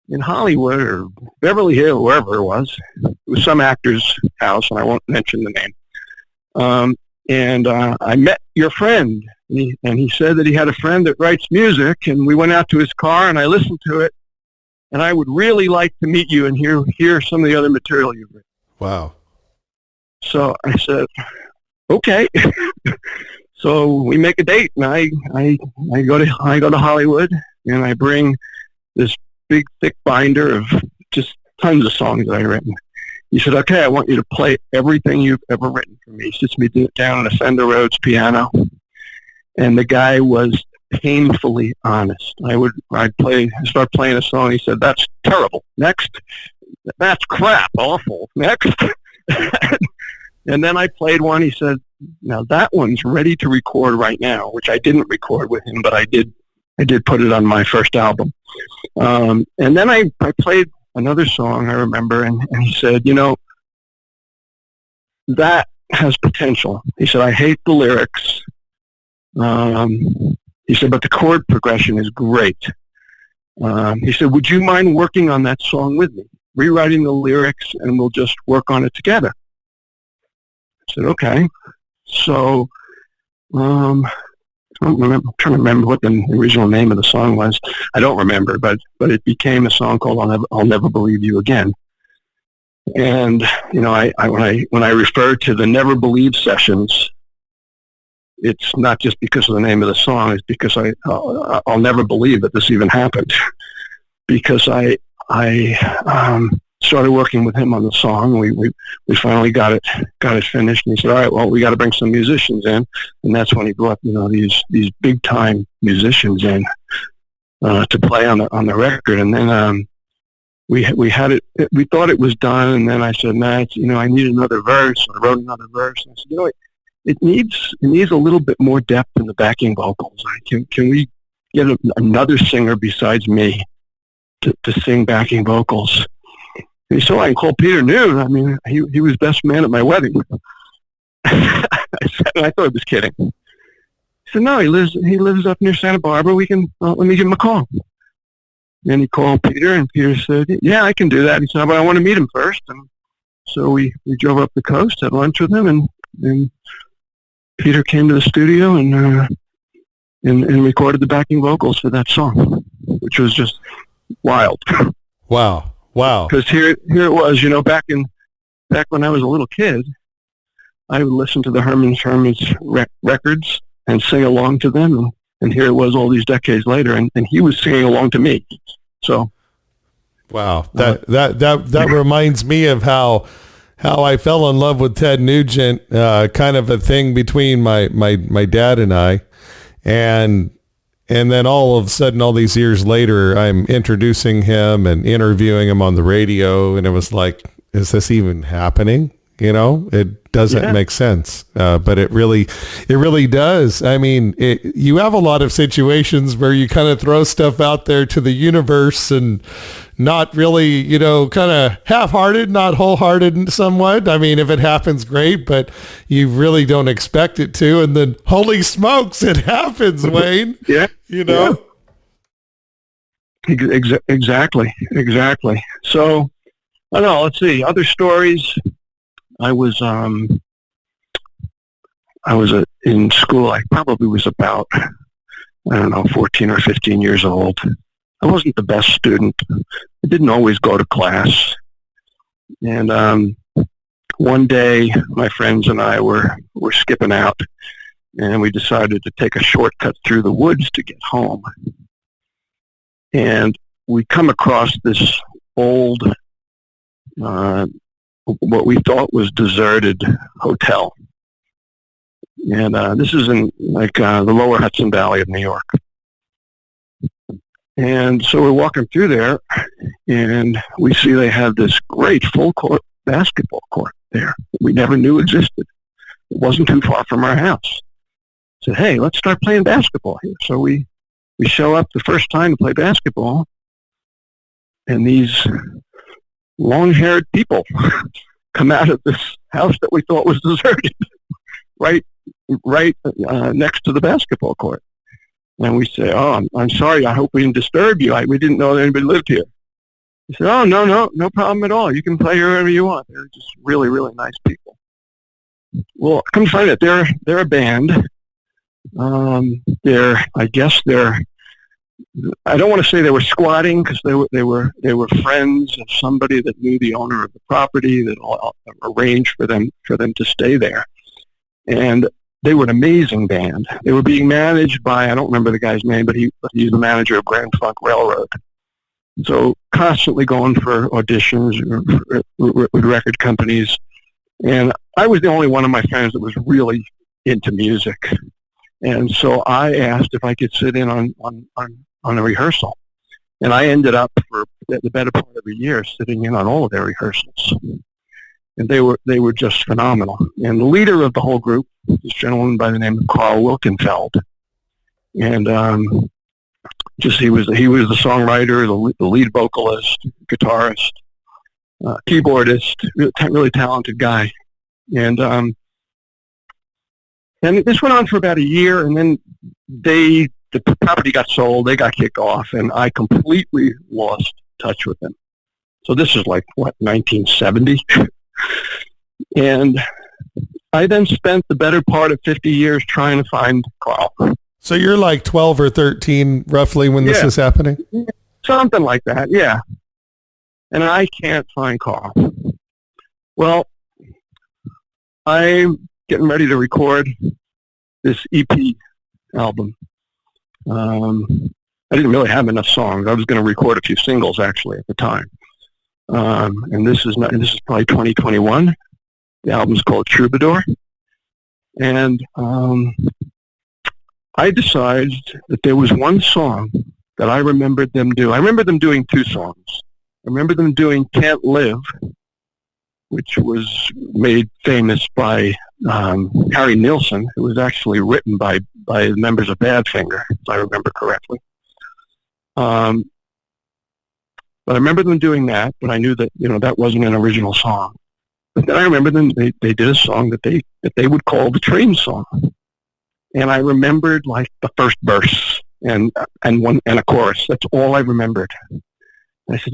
in Hollywood or Beverly Hills, wherever it was. It was some actor's house, and I won't mention the name. And I met your friend. And he said that he had a friend that writes music, and we went out to his car, and I listened to it. And I would really like to meet you and hear some of the other material you've written. Wow. So I said, okay. So we make a date, and I go to Hollywood, and I bring this big, thick binder of just tons of songs that I've written. He said, okay, I want you to play everything you've ever written for me. He sits me down on a Fender Rhodes piano, and the guy was painfully honest. I'd start playing a song. He said, that's terrible. Next. That's crap. Awful. Next. And then I played one. He said, now that one's ready to record right now, which I didn't record with him, but I did put it on my first album. And then I played another song, I remember, and he said, that has potential. He said, I hate the lyrics. He said, but the chord progression is great. He said, would you mind working on that song with me, rewriting the lyrics, and we'll just work on it together? I said, okay. So I'm trying to remember what the original name of the song was. I don't remember, but it became a song called I'll Never Believe You Again. And, when I refer to the Never Believe sessions, it's not just because of the name of the song, it's because I'll never believe that this even happened. Because I started working with him on the song. We finally got it finished, and he said, all right, well, we got to bring some musicians in. And that's when he brought, these big time musicians in to play on the record. And then we had it, we thought it was done, and then I said, nah, I need another verse. I wrote another verse. And I said, it needs a little bit more depth in the backing vocals. Can we get another singer besides me to sing backing vocals? And he said, I can call Peter Noon. I mean, he was best man at my wedding. I thought he was kidding. He said, no, he lives up near Santa Barbara. Let me give him a call. And he called Peter, and Peter said, yeah, I can do that. He said, but I want to meet him first. And so we drove up the coast, had lunch with him, and Peter came to the studio, and and recorded the backing vocals for that song, which was just wild. Wow. Because here it was, back when I was a little kid, I would listen to the Herman's records and sing along to them, and here it was all these decades later, and he was singing along to me. So, wow, that reminds me of how I fell in love with Ted Nugent, kind of a thing between my dad and I, and then all of a sudden, all these years later, I'm introducing him and interviewing him on the radio, and it was like, is this even happening? It doesn't make sense, but it really does. I mean, you have a lot of situations where you kind of throw stuff out there to the universe and not really, kind of half-hearted, not wholehearted somewhat. I mean, if it happens, great, but you really don't expect it to. And then, holy smokes, it happens, Wayne. Yeah. Yeah. Exactly. So, I don't know, let's see, other stories. I was in school. I probably was about, 14 or 15 years old. I wasn't the best student. I didn't always go to class. And one day, my friends and I were skipping out, and we decided to take a shortcut through the woods to get home. And we come across this old, what we thought was deserted hotel. And this is in the lower Hudson Valley of New York. And so we're walking through there, and we see they have this great full-court basketball court there that we never knew existed. It wasn't too far from our house. I said, hey, let's start playing basketball here. So we show up the first time to play basketball, and these long-haired people come out of this house that we thought was deserted, right next to the basketball court. And we say, oh, I'm sorry, I hope we didn't disturb you. We didn't know that anybody lived here. He said, oh, no problem at all. You can play wherever you want. They're just really, really nice people. Well, come find it. They're a band. I don't want to say they were squatting, because they were friends of somebody that knew the owner of the property that arranged for them to stay there. And they were an amazing band. They were being managed by, I don't remember the guy's name, but he's the manager of Grand Funk Railroad. So constantly going for auditions with record companies. And I was the only one of my friends that was really into music. And so I asked if I could sit in on a rehearsal. And I ended up, for the better part of a year, sitting in on all of their rehearsals. And they were just phenomenal. And the leader of the whole group, this gentleman by the name of Carl Wilkenfeld. And he was the songwriter, the lead vocalist, guitarist, keyboardist, really talented guy. And this went on for about a year, and then the property got sold, they got kicked off, and I completely lost touch with them. So this is 1970? And I then spent the better part of 50 years trying to find Carl. So you're like 12 or 13 roughly when this is happening? Something like that, yeah. And I can't find Carl. Well, I'm getting ready to record this EP album. I didn't really have enough songs. I was going to record a few singles actually at the time. And this is probably 2021. The album's called Troubadour. And I decided that there was one song that I remembered them do. I remember them doing two songs. I remember them doing Can't Live, which was made famous by Harry Nilsson. It was actually written by members of Badfinger, if I remember correctly. But I remember them doing that, but I knew that that wasn't an original song. But then I remember them; they did a song that they would call the train song, and I remembered the first verse and a chorus. That's all I remembered. And I said,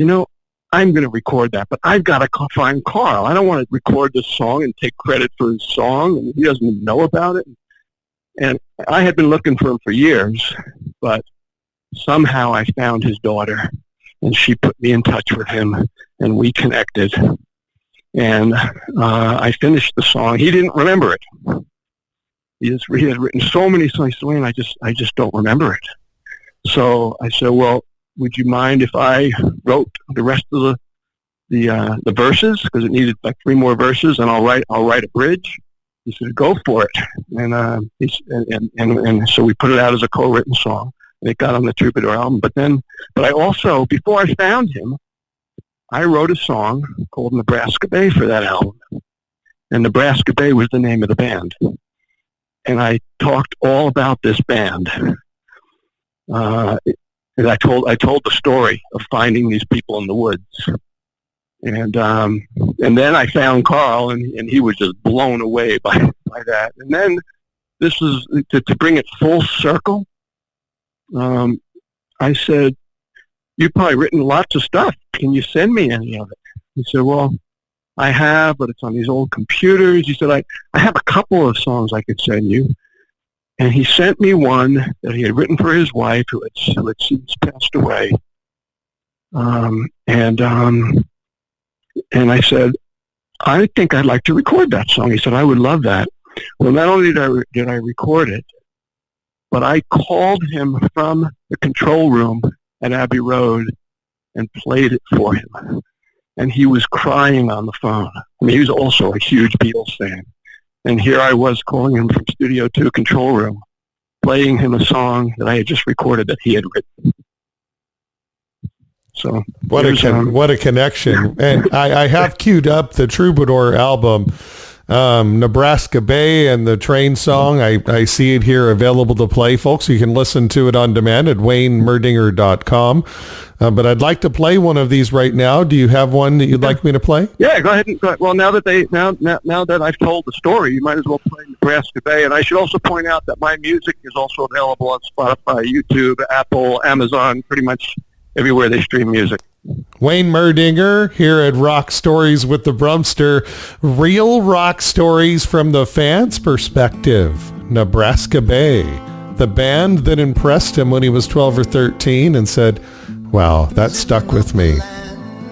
I'm going to record that, but I've got to find Carl. I don't want to record this song and take credit for his song, and he doesn't even know about it. And I had been looking for him for years, but somehow I found his daughter, and she put me in touch with him, and we connected. And I finished the song. He didn't remember it. He had written so many songs, and I just don't remember it. So I said, well, would you mind if I wrote the rest of the verses, because it needed like 3 more verses, and I'll write a bridge. He said, go for it. And so we put it out as a co-written song, and it got on the Troubadour album. But I also, before I found him, I wrote a song called Nebraska Bay for that album. And Nebraska Bay was the name of the band. And I talked all about this band. And I told the story of finding these people in the woods. And then I found Carl, and he was just blown away by that. And then this is to bring it full circle. I said, "You've probably written lots of stuff. Can you send me any of it?" He said, "Well, I have, but it's on these old computers." He said, I have a couple of songs I could send you. And he sent me one that he had written for his wife, who had since passed away. And I said, "I think I'd like to record that song." He said, "I would love that." Well, not only did I record it, but I called him from the control room at Abbey Road and played it for him. And he was crying on the phone. I mean, he was also a huge Beatles fan. And here I was calling him from Studio 2 control room, playing him a song that I had just recorded that he had written. So what a connection. And I have queued up the Troubadour album, Nebraska Bay, and the train song. I see it here available to play, folks. You can listen to it on demand at waynemerdinger.com. But I'd like to play one of these right now. Do you have one that you'd like me to play? Yeah, go ahead. Well, now that I've told the story, you might as well play Nebraska Bay. And I should also point out that my music is also available on Spotify, YouTube, Apple, Amazon, pretty much everywhere they stream music. Wayne Merdinger here at Rock Stories with the Brumster. Real rock stories from the fans' perspective. Nebraska Bay, the band that impressed him when he was 12 or 13 and said, "Wow, that stuck with me."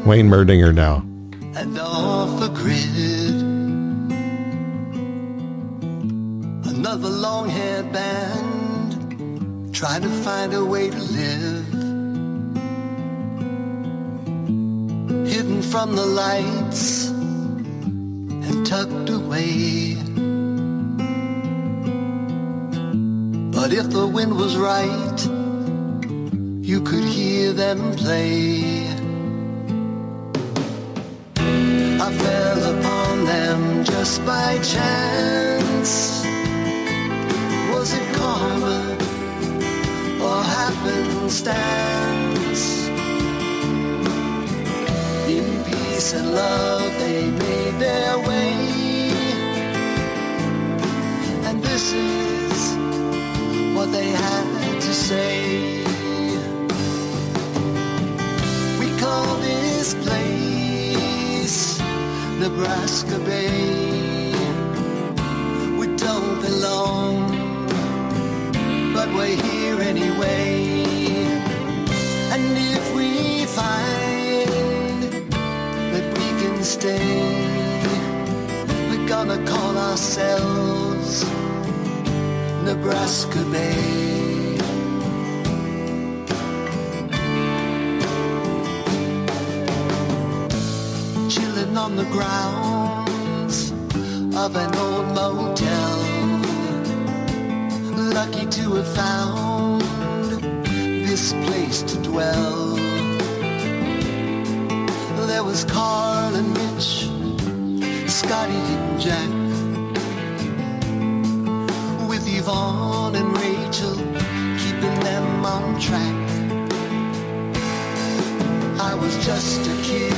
Wayne Merdinger now. And off the grid, another long-haired band trying to find a way to live, hidden from the lights and tucked away. But if the wind was right, you could hear them play. I fell upon them just by chance. Was it karma or happenstance? In peace and love they made their way, and this is what they had to say. We call this place Nebraska Bay. We don't belong, but we're here anyway. And if we find that we can stay, we're gonna call ourselves Nebraska Bay. Chilling on the grounds of an old motel, lucky to have found this place to dwell. There was Carl and Mitch, Scotty and Jack, with Yvonne and Rachel, keeping them on track. I was just a kid,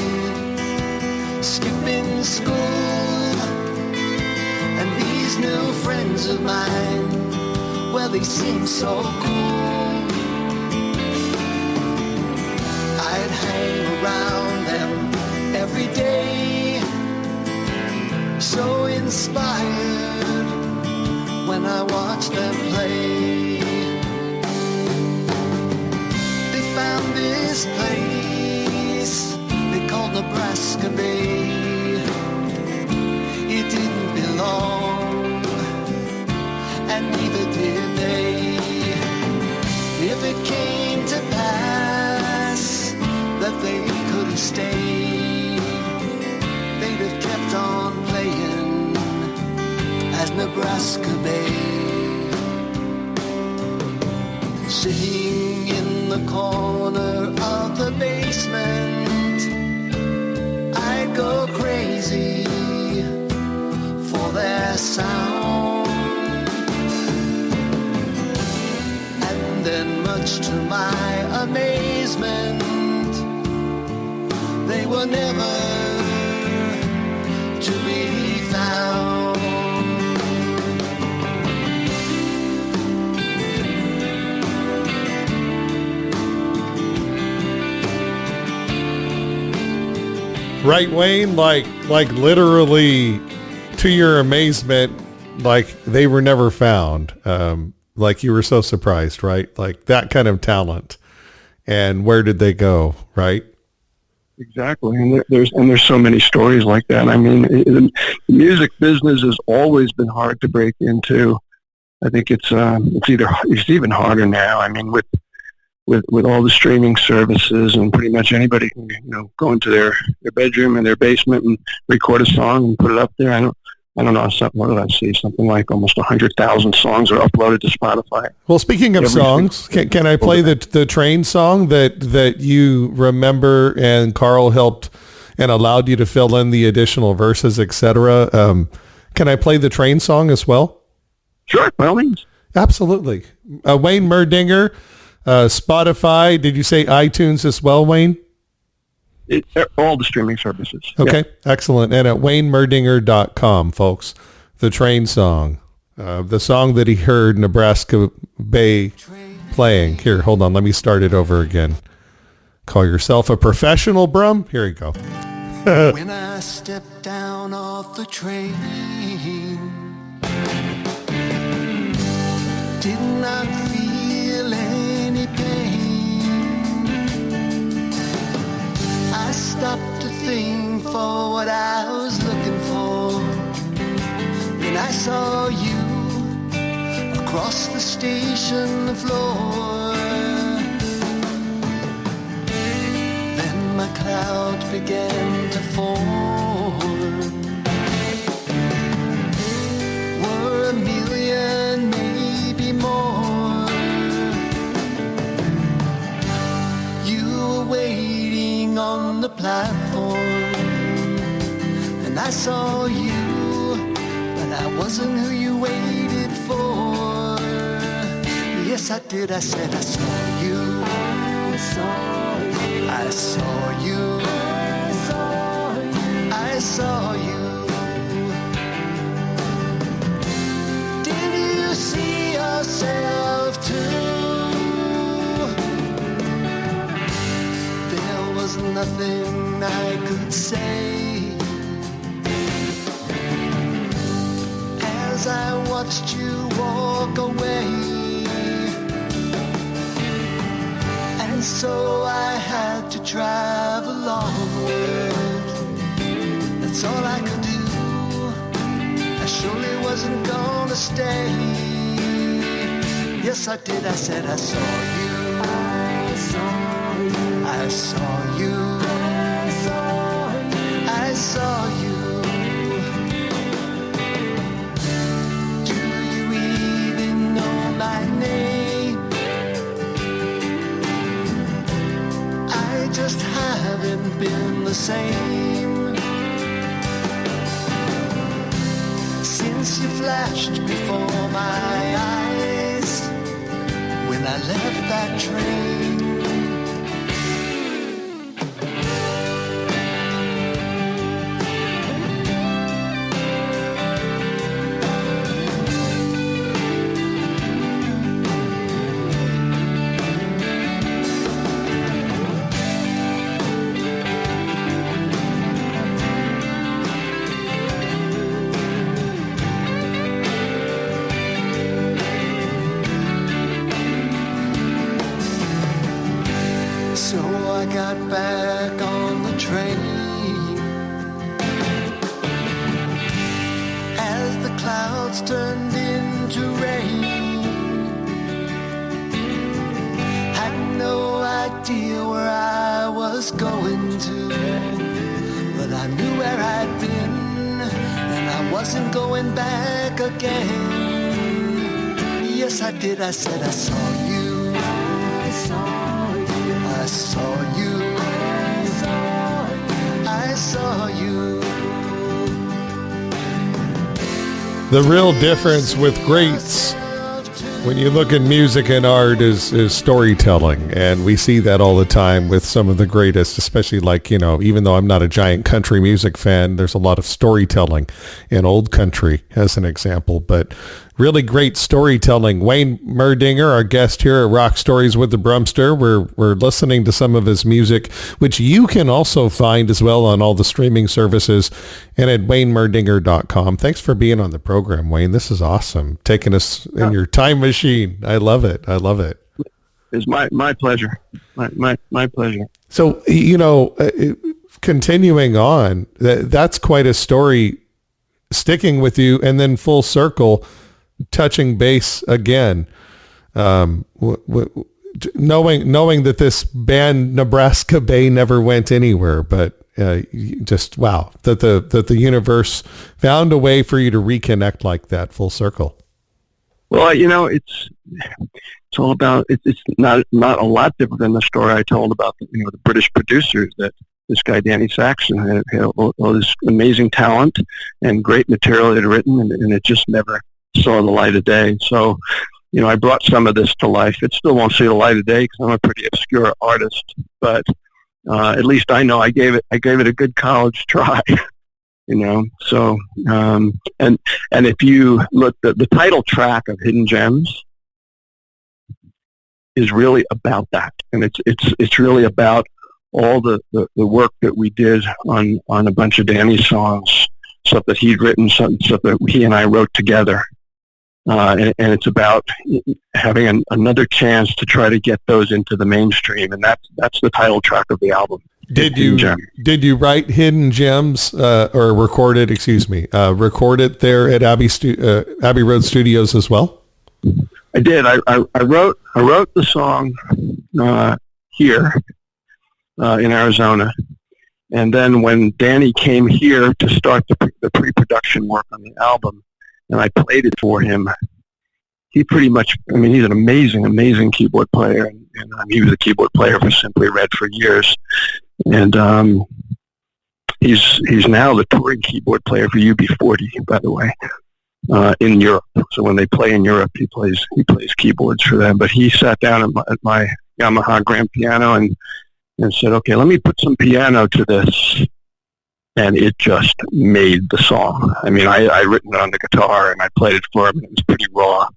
skipping school, and these new friends of mine, well, they seem so cool. I'd hang around them every day, so inspired when when I watch them play. They found this place they called Nebraska Bay. It didn't belong, and neither did they. If it came to pass that they could have stayed, they'd have kept on playing as Nebraska Bay. Sitting in the corner of the basement, I'd go crazy for their sound. And then, much to my amazement, they were never to be found. Right, Wayne? Like literally, to your amazement, like they were never found. Like you were so surprised, right? Like that kind of talent. And where did they go, right? Exactly, and there's so many stories like that. I mean, the music business has always been hard to break into. I think it's even harder now. I mean, with all the streaming services, and pretty much anybody can go into their bedroom and their basement and record a song and put it up there. I don't know, what did I see? Something like almost 100,000 songs are uploaded to Spotify. Well, speaking of songs, can I play the train song that you remember and Carl helped and allowed you to fill in the additional verses, etc.? Can I play the train song as well? Sure, by all means. Absolutely. Wayne Merdinger, Spotify. Did you say iTunes as well, Wayne? All the streaming services. Okay, yeah. Excellent. And at waynemerdinger.com, folks, the train song, the song that he heard Nebraska Bay playing. Here, hold on. Let me start it over again. Call yourself a professional, Brum? Here you go. When I stepped down off the train, did not feel any pain. I stopped to think for what I was looking for. Then I saw you across the station floor. Then my clouds began to form. Were a million, maybe more. You were waiting on the platform, and I saw you, but I wasn't who you waited for. Yes, I did. I said I saw you. I saw you. I saw you. I saw you. Did you see yourself too? There was nothing I could say as I watched you walk away. And so I had to travel onward. That's all I could do. I surely wasn't gonna stay. Yes, I did. I said I saw you. I saw you. I saw you. I saw you. I saw you. Do you even know my name? I just haven't been the same since you flashed before my eyes when I left that train. got back on the train. As the clouds turned into rain, had no idea where I was going to, but I knew where I'd been, and I wasn't going back again. Yes, I did. I said I saw you. I saw you. I saw you. I saw you. The real difference with greats when you look at music and art is storytelling, and we see that all the time with some of the greatest, especially like, you know, even though I'm not a giant country music fan, there's a lot of storytelling in old country as an example, but really great storytelling. Wayne Merdinger, our guest here at Rock Stories with the Brumster. We're listening to some of his music, which you can also find as well on all the streaming services and at waynemerdinger.com. Thanks for being on the program, Wayne. This is awesome. Taking us in your time machine. I love it. I love it. It's my pleasure. My pleasure. So, you know, continuing on, that's quite a story, sticking with you, and then full circle, touching base again, knowing that this band Nebraska Bay never went anywhere, but just wow, that the universe found a way for you to reconnect like that, full circle. Well, you know, it's all about it's not a lot different than the story I told about the British producers, that this guy Danny Saxon had all this amazing talent and great material he had written, and it just never saw the light of day. So, you know, I brought some of this to life. It still won't see the light of day because I'm a pretty obscure artist, but at least I know I gave it a good college try. You know, so and if you look, the title track of Hidden Gems is really about that, and it's really about all the work that we did on a bunch of Danny's songs, stuff that he'd written, stuff that he and I wrote together. And it's about having another chance to try to get those into the mainstream, and that's the title track of the album. Did you write Hidden Gems or record it there at Abbey Road Studios as well? I did. I wrote the song here in Arizona, and then when Danny came here to start the pre-production work on the album, and I played it for him, he pretty much, I mean, he's an amazing keyboard player, and he was a keyboard player for Simply Red for years, and he's now the touring keyboard player for UB40, by the way, in Europe. So when they play in Europe, he plays keyboards for them. But he sat down at my Yamaha grand piano and said, "Okay, let me put some piano to this." And it just made the song. I mean, I written it on the guitar and I played it for him, and it was pretty raw.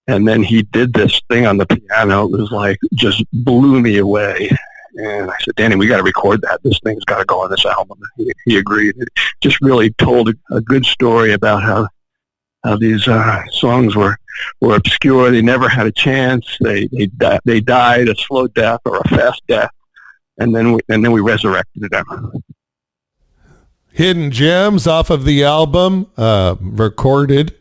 And then he did this thing on the piano. It was like, just blew me away. And I said, "Danny, we got to record that. This thing's got to go on this album." He agreed. It just really told a good story about how these songs were obscure. They never had a chance. They died a slow death or a fast death, and then we resurrected them. Hidden Gems off of the album, recorded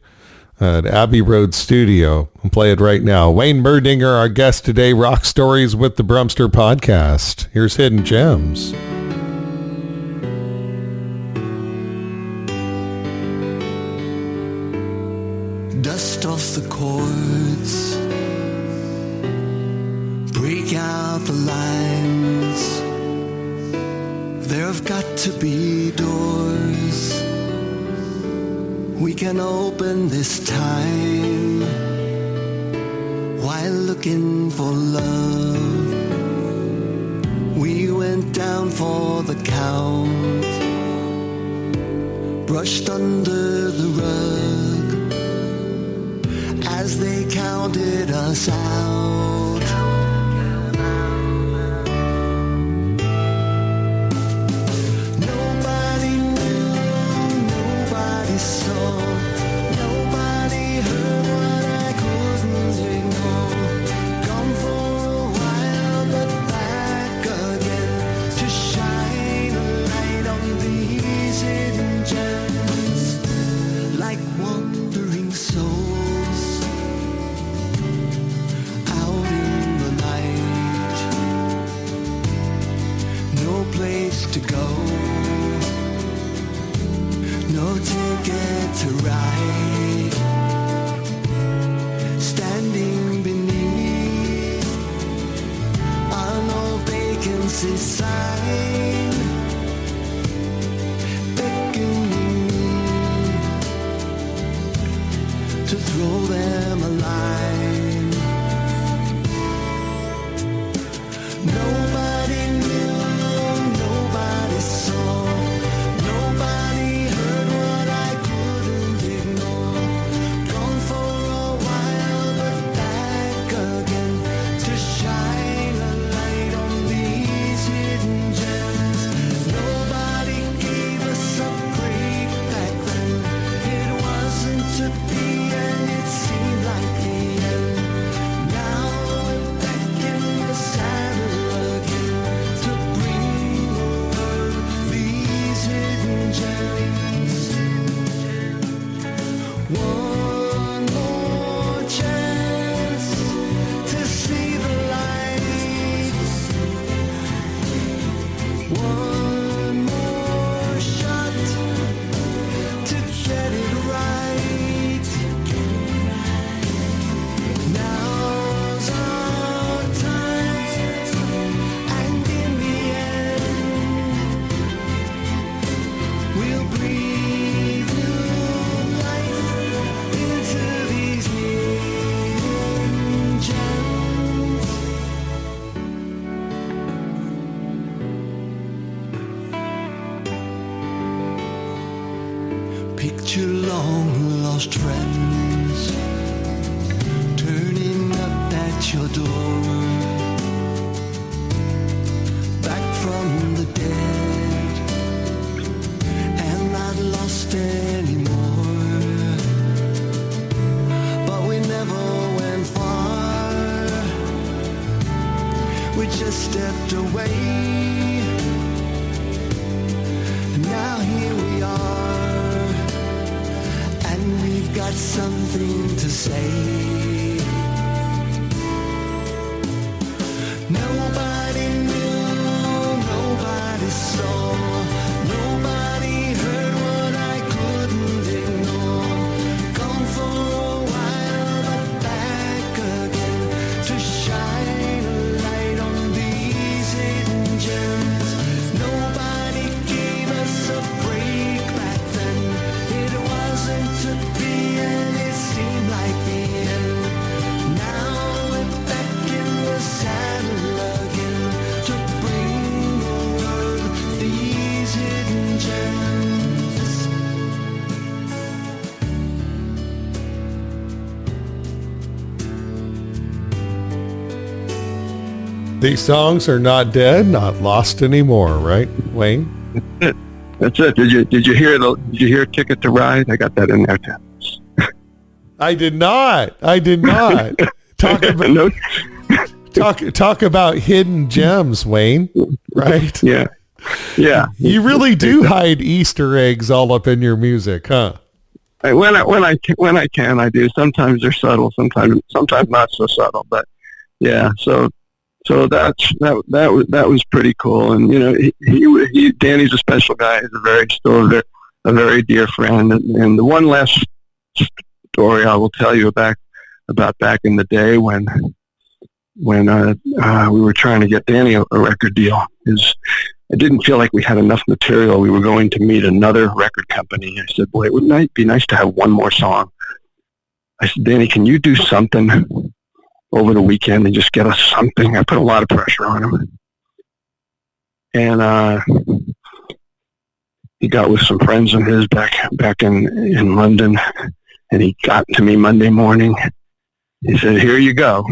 at Abbey Road Studio. I'll play it right now. Wayne Merdinger, our guest today, Rock Stories with the Brumster podcast. Here's Hidden Gems. Dust off the chords, break out the lines. There have got to be doors we can open this time while looking for love. We went down for the count, brushed under the rug as they counted us out. Again. no ticket to ride. Standing beneath a no vacancy sign, beckoning to throw them a line. Nobody knew, nobody saw, nobody heard what I couldn't ignore. Gone for a while, but back again to shine a light on these hidden gems. Nobody gave us a break back then. It wasn't to be, and it seemed like the end. Now we're back in the saddle again to bring the world these hidden gems. One more chance to see the light. One more shot to get it right. Now's our time, and in the end, we'll breathe new life into these hidden gems. Picture long lost friends turning up at your door, back from the dead, and not lost anymore. But we never went far, we just stepped away, and now here we are, and we've got something to say. Nobody knew, nobody saw, nobody heard what I couldn't ignore. Gone for a while, but back again to shine a light on these hidden gems. Nobody gave us a break back then. It wasn't to be, and it seemed like the end. Now we're back in the saddle again to bring the world these hidden gems. These songs are not dead, not lost anymore, right, Wayne? That's it. Did you hear Ticket to Ride? I got that in there too. I did not. Talk about No, talk about hidden gems, Wayne. Right? yeah. You really do hide Easter eggs all up in your music, huh? When I can, I do. Sometimes they're subtle, sometimes not so subtle. But yeah, so that was pretty cool. And you know, he Danny's a special guy. He's still a very dear friend. And the one last story I will tell you about back in the day when we were trying to get Danny a record deal is I didn't feel like we had enough material. We were going to meet another record company. I said, boy, it would be nice to have one more song. I said, Danny, can you do something over the weekend and just get us something? I put a lot of pressure on him. And he got with some friends of his back in London, and he got to me Monday morning. He said, here you go.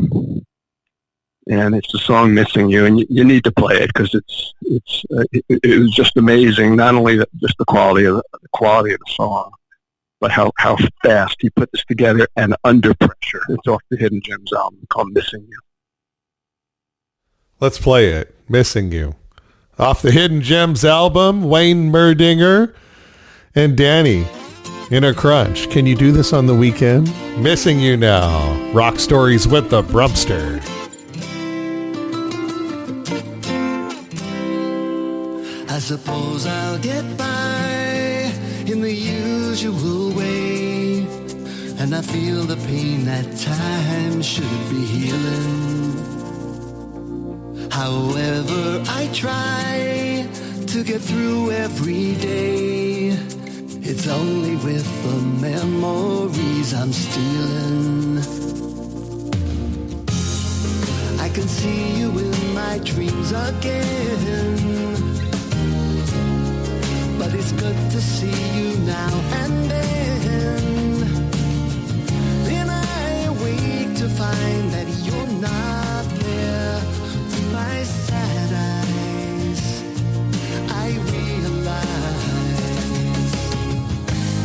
And it's the song "Missing You," and you need to play it because it was just amazing. Not only just the quality of the song, but how fast he put this together and under pressure. It's off the Hidden Gems album called "Missing You." Let's play it. "Missing You," off the Hidden Gems album. Wayne Merdinger and Danny in a crunch. Can you do this on the weekend? "Missing You" now. Rock Stories with the Brumpster. I suppose I'll get by in the usual way, and I feel the pain that time should be healing. However, I try to get through every day. It's only with the memories I'm stealing. I can see you in my dreams again, but it's good to see you now and then. Then I wake to find that you're not there. Through my sad eyes, I realize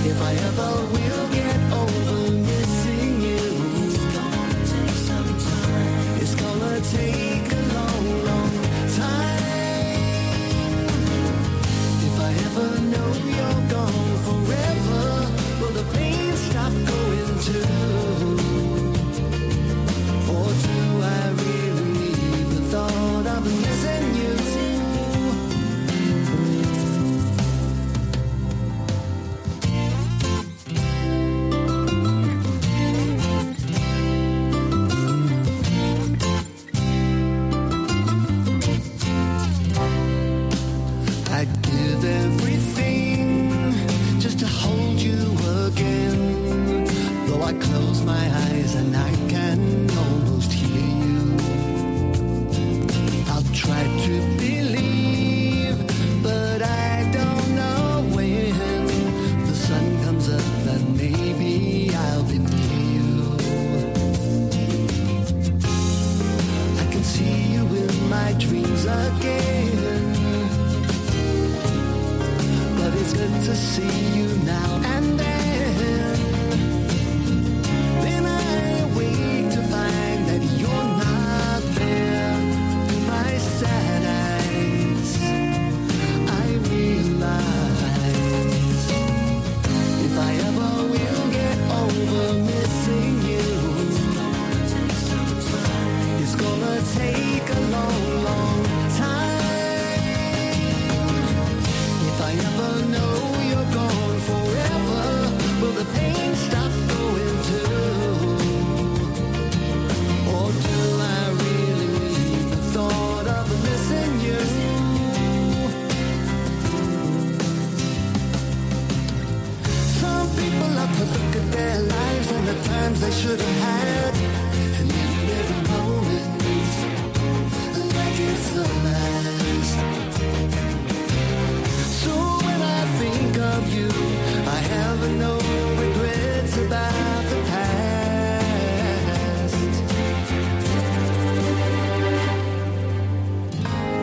if I ever will get over missing you, it's gonna take a long, long time. If I ever know you're gone forever, will the pain stop going too? Or do I really need the thought of missing you? I'd give everything just to hold you again. Though I close my eyes and I can almost hear you. I'll try to believe, but I don't know when the sun comes up that maybe I'll be near you. I can see you in my dreams again, but it's good to see you now and then. Then I wake to find that you're not there. In my sad eyes, I realize if I ever will get over missing you, it's gonna take a long, long time. If I ever know you're gone forever, will the pain stop going too? Or do I really need the thought of missing you? Some people love to look at their lives and the times they should have had, and live every moment like it's the last. So when I think of you, I have no regrets about the past.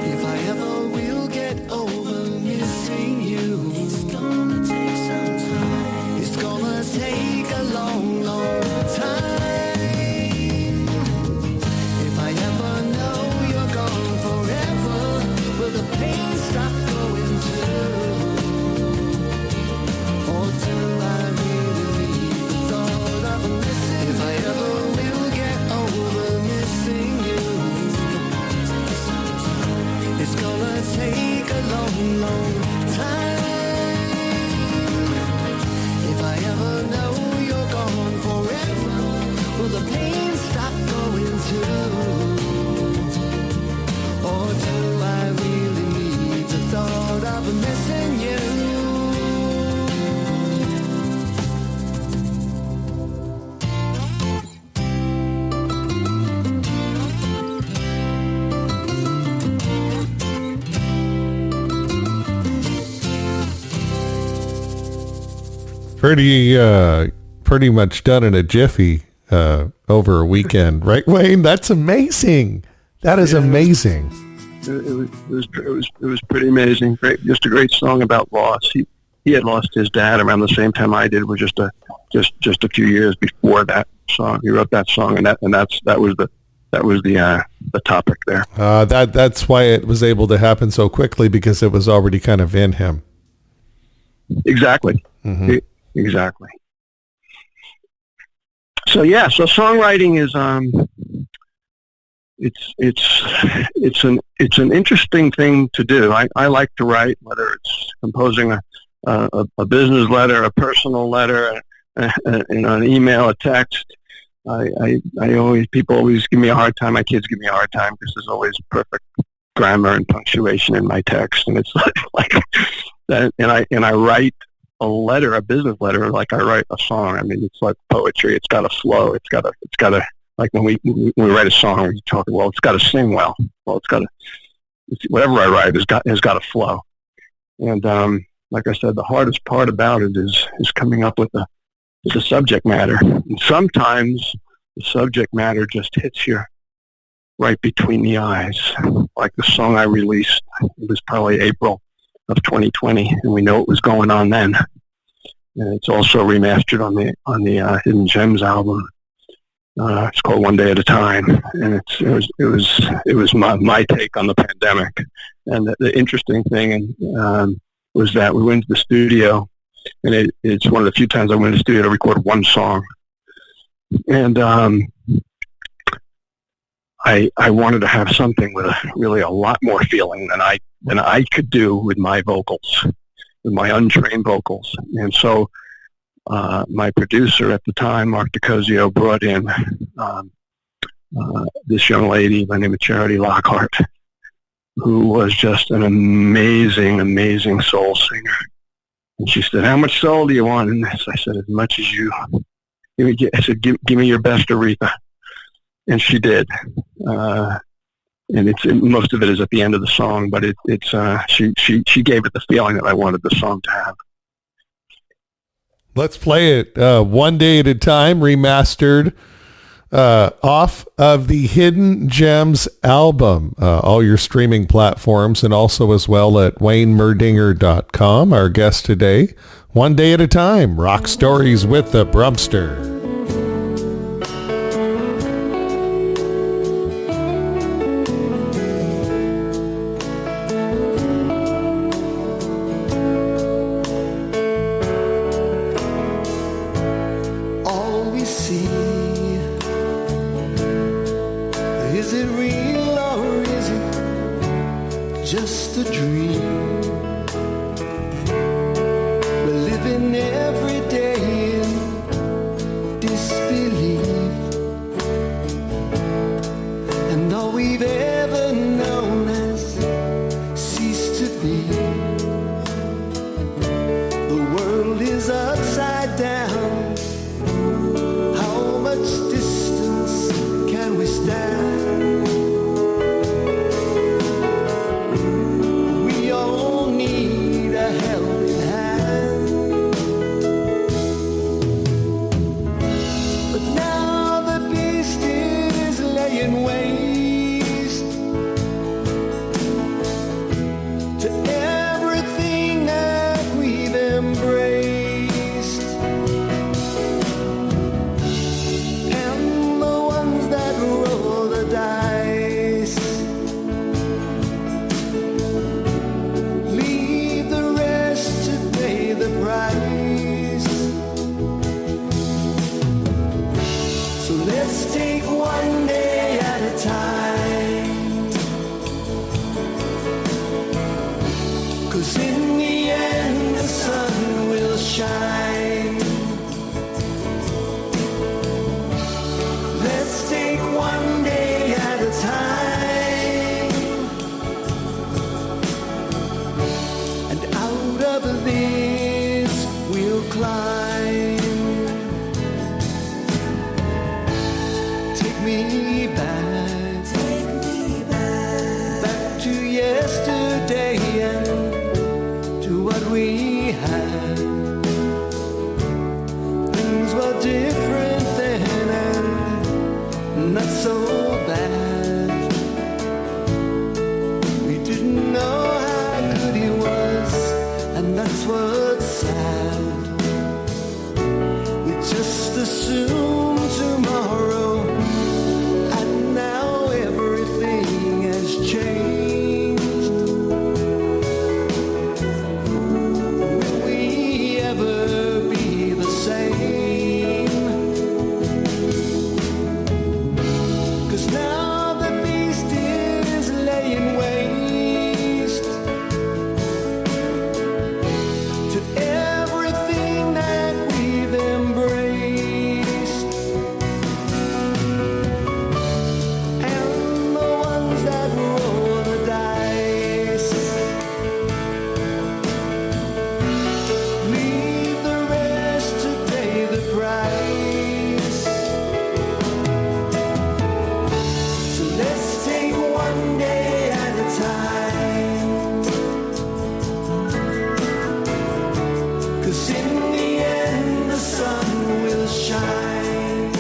If I ever will get over missing you, it's gonna take some time. It's gonna take a long, long time. If I ever know you're gone forever, will the pain stop going too? Or do I really need the thought of missing? If I ever will get over missing you, it's gonna take a long, long time. If I ever know you're gone forever, will the pain stop going too? Or do I really need the thought of missing you? Pretty much done in a jiffy over a weekend, right, Wayne? That's amazing. That is amazing. It was pretty amazing. Great, just a great song about loss. He had lost his dad around the same time I did. Was just a few years before that song. He wrote that song, and that was the topic there. That's why it was able to happen so quickly, because it was already kind of in him. Exactly. Mm-hmm. Exactly. So songwriting is it's an interesting thing to do. I like to write, whether it's composing a a business letter, a personal letter, an email, a text. People always give me a hard time. My kids give me a hard time because there's always perfect grammar and punctuation in my text, and it's like that. And I write a letter, a business letter, like I write a song. I mean, it's like poetry. It's got to flow. It's got to like when we write a song, we talk. Well, it's got to sing well. Well, whatever I write has got to flow. And like I said, the hardest part about it is coming up with the subject matter. And sometimes the subject matter just hits you right between the eyes. Like the song I released, it was probably April of 2020, and we know what was going on then. And it's also remastered on the Hidden Gems album. It's called One Day at a Time, and it was my take on the pandemic. And the interesting thing was that we went to the studio, and it's one of the few times I went to the studio to record one song. And I wanted to have something with really a lot more feeling than I could do with my vocals, with my untrained vocals. And so my producer at the time, Mark DiCosio, brought in this young lady by the name of Charity Lockhart, who was just an amazing, amazing soul singer. And she said, "How much soul do you want in this?" I said, "As much as you." I said, "Give me your best, Aretha." And she did. And most of it is at the end of the song, but she gave it the feeling that I wanted the song to have. Let's play it. One Day at a Time, remastered off of the Hidden Gems album, all your streaming platforms, and also as well at WayneMerdinger.com. Our guest today, One Day at a Time, Rock Stories with the Brumster. To 'cause in the end the sun will shine.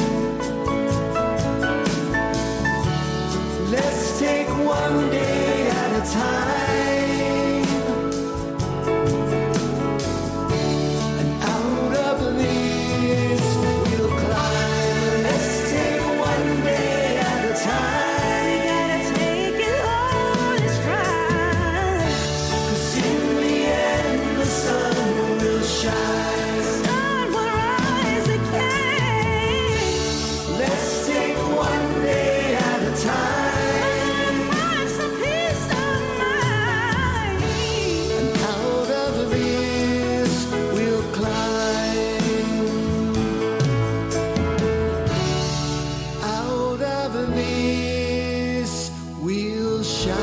Let's take one day at a time, and out of this we'll climb. Let's take one day at a time. We gotta take it all in stride, 'cause in the end the sun will shine. Sun will rise again. Let's take one day at a time, find some peace of mind, and out of this we'll climb. Out of this we'll shine.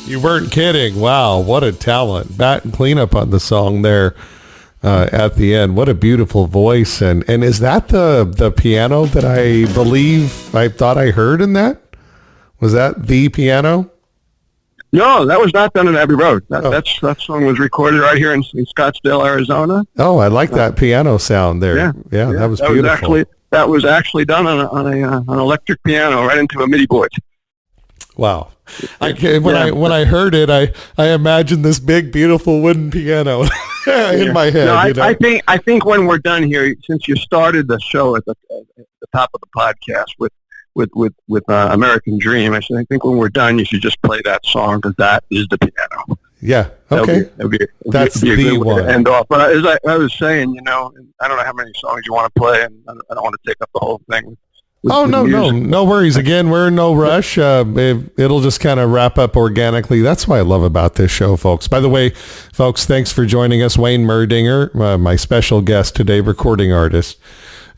You weren't kidding. Wow, what a talent. Bat and cleanup on the song there at the end. What a beautiful voice. And is that the piano that I believe I thought I heard in that? Was that the piano? No, that was not done in Abbey Road. That song was recorded right here in Scottsdale, Arizona. Oh, I like that piano sound there. Yeah, that was beautiful. That was actually done on an electric piano right into a MIDI board. Wow. When I heard it, I imagined this big, beautiful wooden piano in my head. No, you know? I think when we're done here, since you started the show at the top of the podcast with American Dream, I think when we're done, you should just play that song because that is the piano. Yeah. Okay. That's be a the good way one. to end off. But as I was saying, I don't know how many songs you want to play, and I don't want to take up the whole thing. No worries. Again, we're in no rush. It'll just kind of wrap up organically. That's what I love about this show, folks. By the way, folks, thanks for joining us. Wayne Merdinger, my special guest today, recording artist,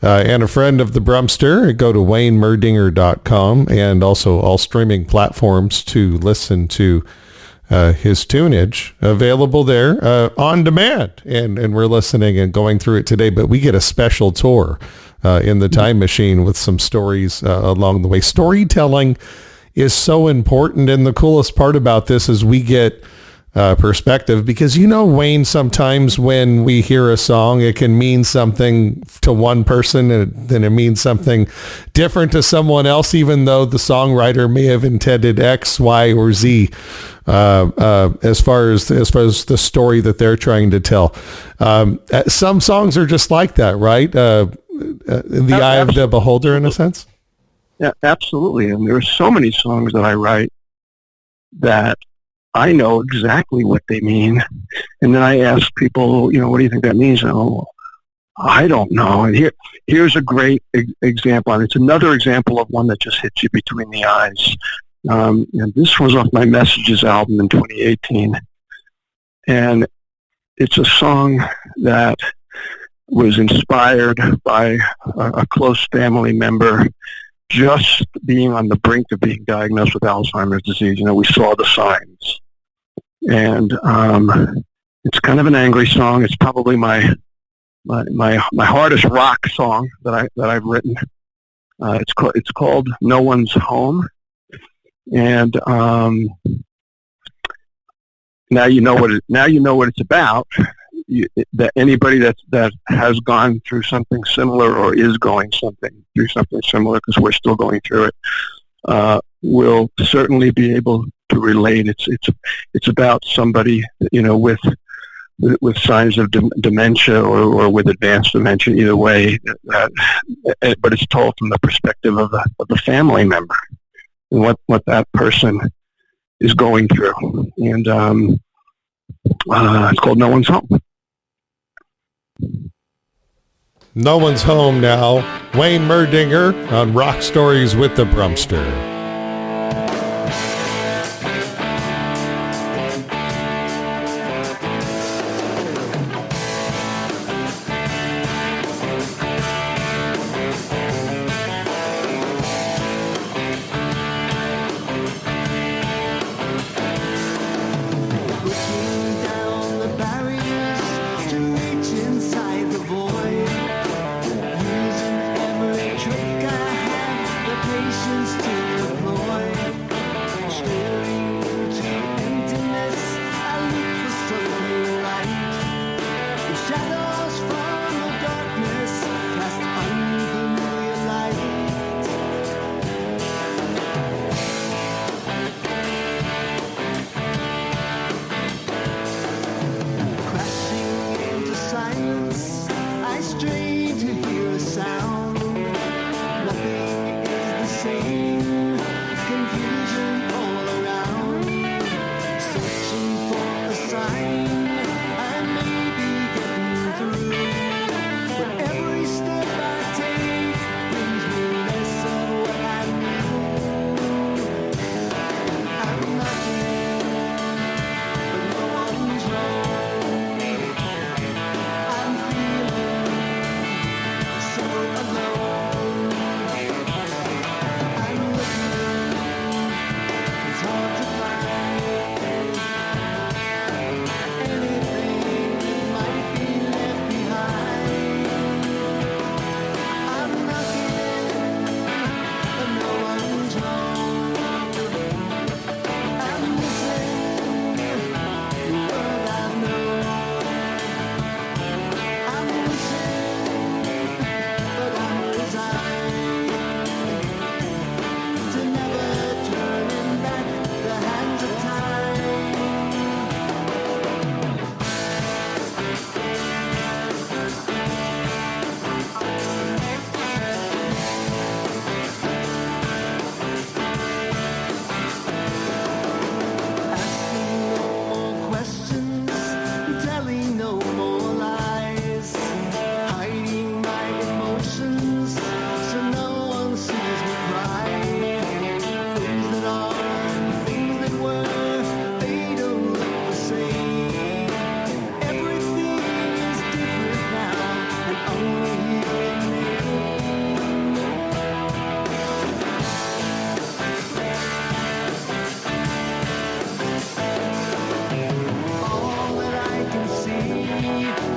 and a friend of the Brumster. Go to waynemerdinger.com and also all streaming platforms to listen to his tunage available there on demand. And we're listening and going through it today, but we get a special tour in the time machine with some stories along the way. Storytelling is so important. And the coolest part about this is we get perspective because, Wayne, sometimes when we hear a song, it can mean something to one person and then it means something different to someone else, even though the songwriter may have intended X, Y, or Z. As far as the story that they're trying to tell. Some songs are just like that, right? In the eye of the beholder, in a sense. Yeah, absolutely. And there are so many songs that I write that I know exactly what they mean. And then I ask people, what do you think that means? And I don't know. And here's a great example. And it's another example of one that just hits you between the eyes. And this was off my Messages album in 2018. And it's a song that was inspired by a close family member just being on the brink of being diagnosed with Alzheimer's disease. We saw the signs. And it's kind of an angry song. It's probably my hardest rock song that I've written. It's called No One's Home. And now you know what it's about. That anybody that has gone through something similar or is going through something similar, because we're still going through it, will certainly be able to relate. It's about somebody with signs of dementia or with advanced dementia, either way. But it's told from the perspective of the family member and what that person is going through. And it's called No One's Home. No One's Home now. Wayne Merdinger on Rock Stories with the Brumster. Using every trick I have, the patience to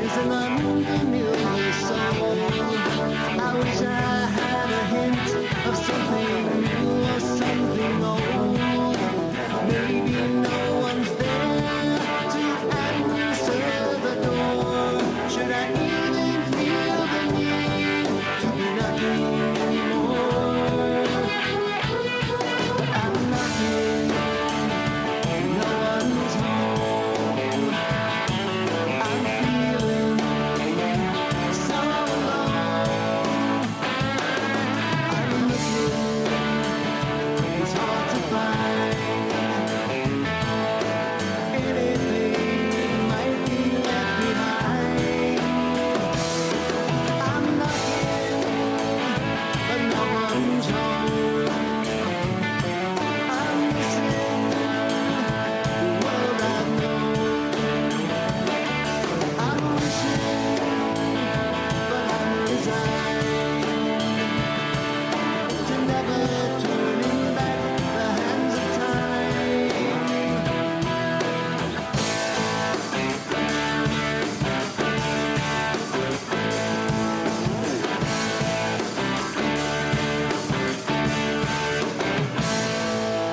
It's an unfamiliar song. I wish I had a hint of something new or something old. Maybe no one's there to answer the door. Should I even feel the need to be knocking anymore? But I'm knocking, no one's home. I'm feeling so alone. I'm looking, it's hard to find anything might be left behind. I'm knocking, but no one's home. I'm missing the world I've known. I'm wishing, but I'm resigned to never turning back the hands of time.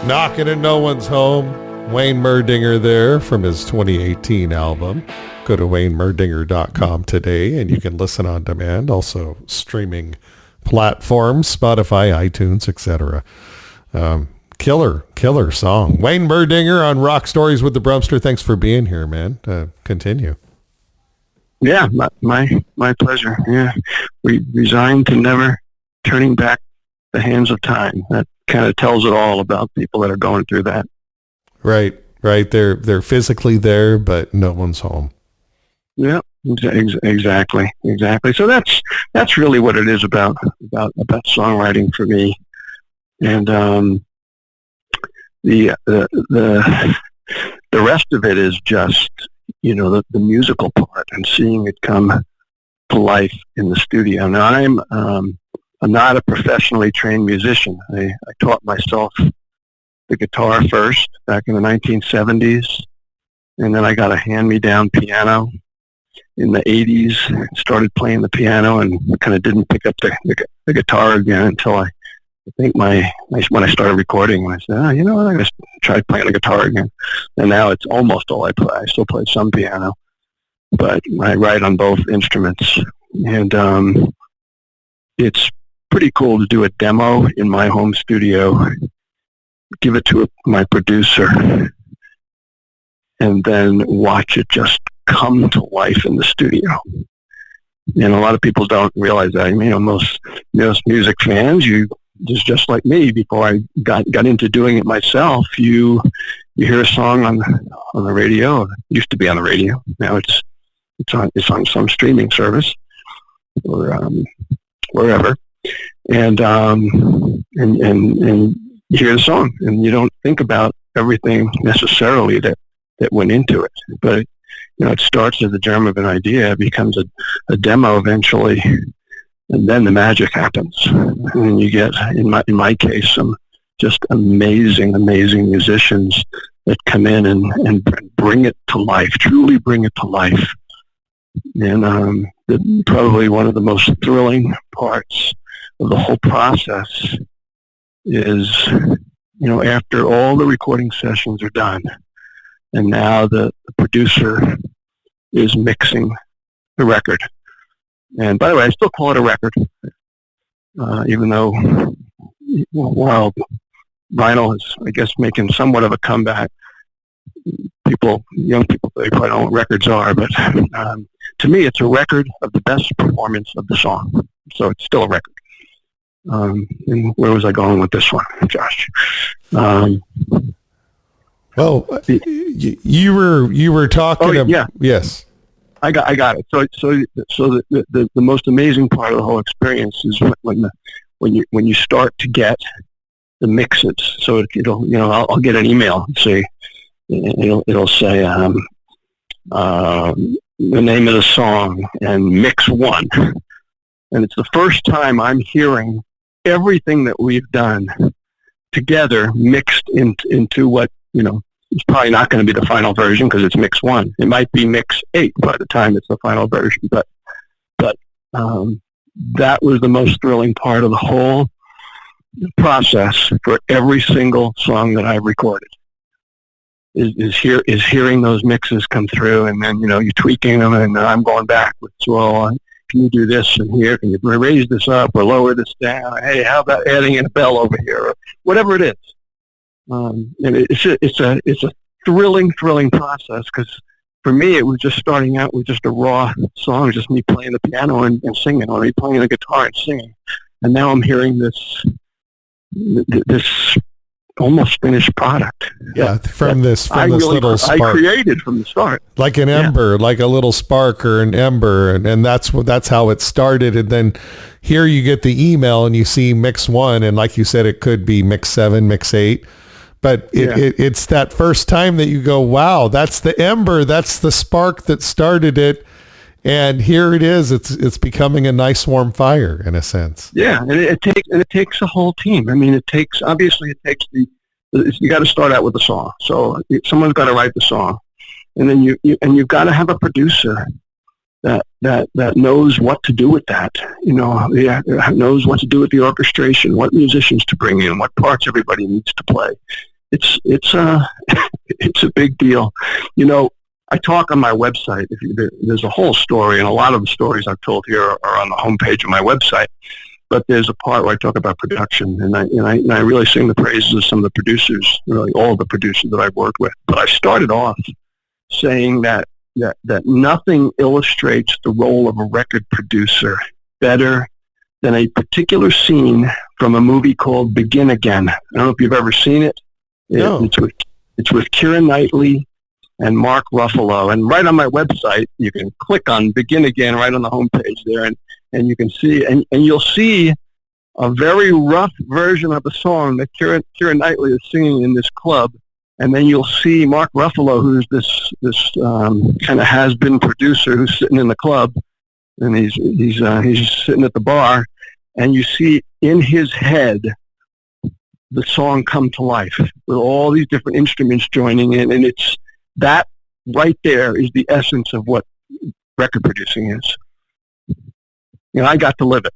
Knocking at No One's Home. Wayne Merdinger there from his 2018 album. Go to waynemerdinger.com today and you can listen on demand. Also streaming platforms, Spotify, iTunes, etc. Killer song. Wayne Merdinger on Rock Stories with the Brumster. Thanks for being here, man. Continue. Yeah, my pleasure. Yeah, we resigned to never turning back the hands of time. That kind of tells it all about people that are going through that. Right. They're physically there, but no one's home. Yeah, exactly. So that's really what it is about songwriting for me. And the rest of it is just, the musical part and seeing it come to life in the studio. Now I'm not a professionally trained musician. I taught myself the guitar first back in the 1970s, and then I got a hand-me-down piano in the 80s, started playing the piano and kind of didn't pick up the guitar again until I think when I started recording, I said, I'm going to try playing the guitar again. And now it's almost all I play. I still play some piano, but I write on both instruments. And it's pretty cool to do a demo in my home studio, give it to my producer, and then watch it just come to life in the studio. And a lot of people don't realize that. Most music fans, just like me, before I got into doing it myself, you hear a song on the radio. It used to be on the radio. Now it's on some streaming service or wherever, and you hear the song, and you don't think about everything necessarily that went into it. But it starts as the germ of an idea, it becomes a demo eventually, and then the magic happens. And you get, in my case, some just amazing musicians that come in and bring it to life, truly bring it to life. And probably one of the most thrilling parts of the whole process is, after all the recording sessions are done, and now the producer is mixing the record. And by the way, I still call it a record, even though while vinyl is, I guess, making somewhat of a comeback, young people, they probably don't know what records are, but to me, it's a record of the best performance of the song. So it's still a record. And where was I going with this one, Josh? Well, you were talking. Yeah. Yes. I got it. So the most amazing part of the whole experience is when you start to get the mixes. So I'll get an email and say, it'll say the name of the song and mix 1, and it's the first time I'm hearing everything that we've done together mixed into what It's probably not going to be the final version because it's mix 1. It might be mix 8 by the time it's the final version. But that was the most thrilling part of the whole process for every single song that I've recorded. Is hearing those mixes come through, and then you're tweaking them, and I'm going back with, well, can you do this in here? Can you raise this up or lower this down? Hey, how about adding in a bell over here, or whatever it is? And it's a thrilling process, because for me it was just starting out with just a raw song, just me playing the piano and singing, or me playing the guitar and singing, and now I'm hearing this almost finished product. Yeah, from this little spark. I created from the start. Like an ember, like a little spark or an ember, and that's how it started. And then here you get the email and you see mix 1, and like you said, it could be mix 7, mix 8. But it's that first time that you go, wow, that's the ember, that's the spark that started it. And here it is. It's becoming a nice warm fire in a sense. Yeah, and it takes a whole team. I mean, it takes you got to start out with a song. So someone's got to write the song, and then you've got to have a producer that knows what to do with that. Knows what to do with the orchestration, what musicians to bring in, what parts everybody needs to play. It's a big deal. I talk on my website. There's a whole story, and a lot of the stories I've told here are on the homepage of my website. But there's a part where I talk about production, and I really sing the praises of some of the producers, really all the producers that I've worked with. But I started off saying that nothing illustrates the role of a record producer better than a particular scene from a movie called Begin Again. I don't know if you've ever seen it. No. It's with Keira Knightley and Mark Ruffalo, and right on my website you can click on Begin Again right on the homepage there, and you can see, and you'll see a very rough version of the song that Keira Knightley is singing in this club, and then you'll see Mark Ruffalo, who's this kind of has-been producer who's sitting in the club, and he's sitting at the bar, and you see in his head the song come to life with all these different instruments joining in, and it's that right there is the essence of what record producing is. I got to live it.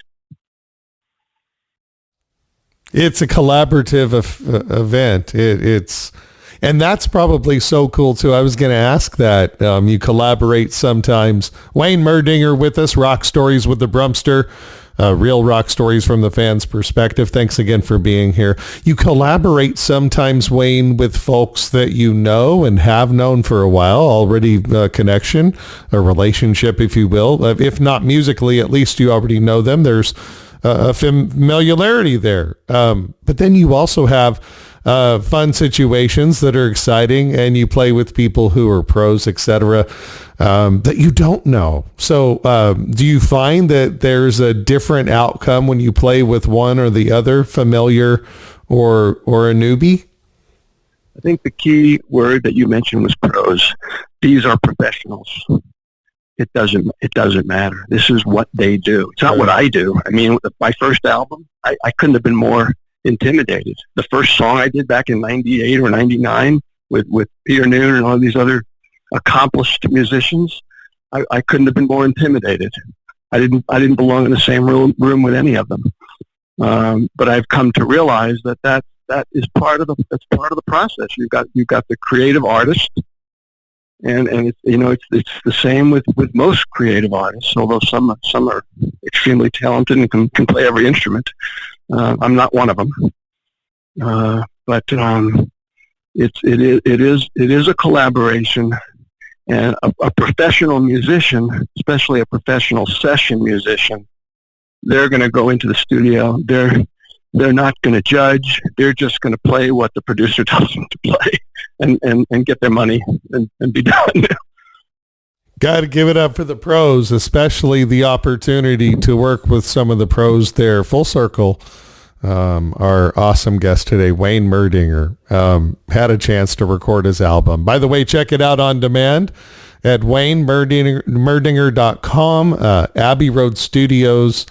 It's a collaborative event. And that's probably so cool too. I was going to ask that. You collaborate sometimes. Wayne Merdinger with us, Rock Stories with the Brumpster. Real rock stories from the fans' perspective. Thanks again for being here. You collaborate sometimes, Wayne, with folks that you know and have known for a while, already a connection, a relationship, if you will. If not musically, at least you already know them. There's a familiarity there. But then you also have fun situations that are exciting, and you play with people who are pros, etc., that you don't know. So do you find that there's a different outcome when you play with one or the other, familiar or a newbie? I think the key word that you mentioned was pros. These are professionals. It doesn't matter. This is what they do. It's not what I do. I mean, my first album, I couldn't have been more intimidated. The first song I did back in 98 or 99 with Peter Noon and all these other accomplished musicians, I couldn't have been more intimidated. I didn't belong in the same room with any of them. But I've come to realize that is part of the process. You've got the creative artist, and it's the same with most creative artists. Although some are extremely talented and can play every instrument. I'm not one of them. But it is a collaboration. And a professional musician, especially a professional session musician, they're going to go into the studio. They're not going to judge. They're just going to play what the producer tells them to play and get their money and be done. Got to give it up for the pros, especially the opportunity to work with some of the pros there. Full circle. Our awesome guest today, Wayne Merdinger, had a chance to record his album. By the way, check it out on demand at waynemerdinger.com, Abbey Road Studios.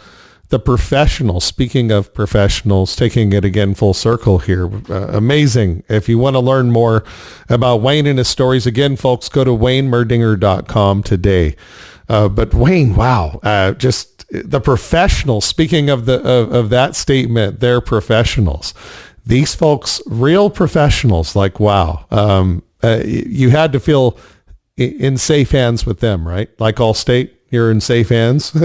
the professionals. Speaking of professionals, taking it again full circle here, amazing. If you want to learn more about Wayne and his stories, again, folks, go to WayneMerdinger.com today. But Wayne, wow, just the professionals. Speaking of of that statement, they're professionals. These folks, real professionals. Like, wow, you had to feel in safe hands with them, right? Like Allstate, you're in safe hands.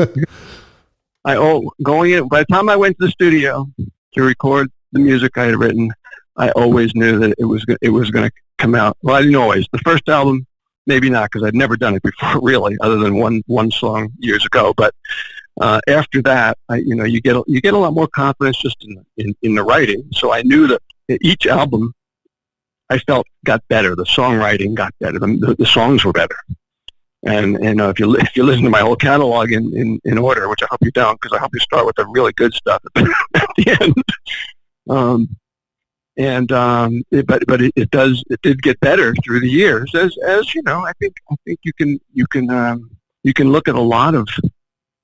Going in, by the time I went to the studio to record the music I had written, I always knew that it was going to come out. Well, I didn't always. The first album, maybe not, because I'd never done it before, really, other than one song years ago. But after that, you get a lot more confidence just in the writing. So I knew that each album, I felt, got better. The songwriting got better. The songs were better. And if you listen to my whole catalog in order, which I hope you don't, because I hope you start with the really good stuff at the end. It did get better through the years. As you know, I think you can look at a lot of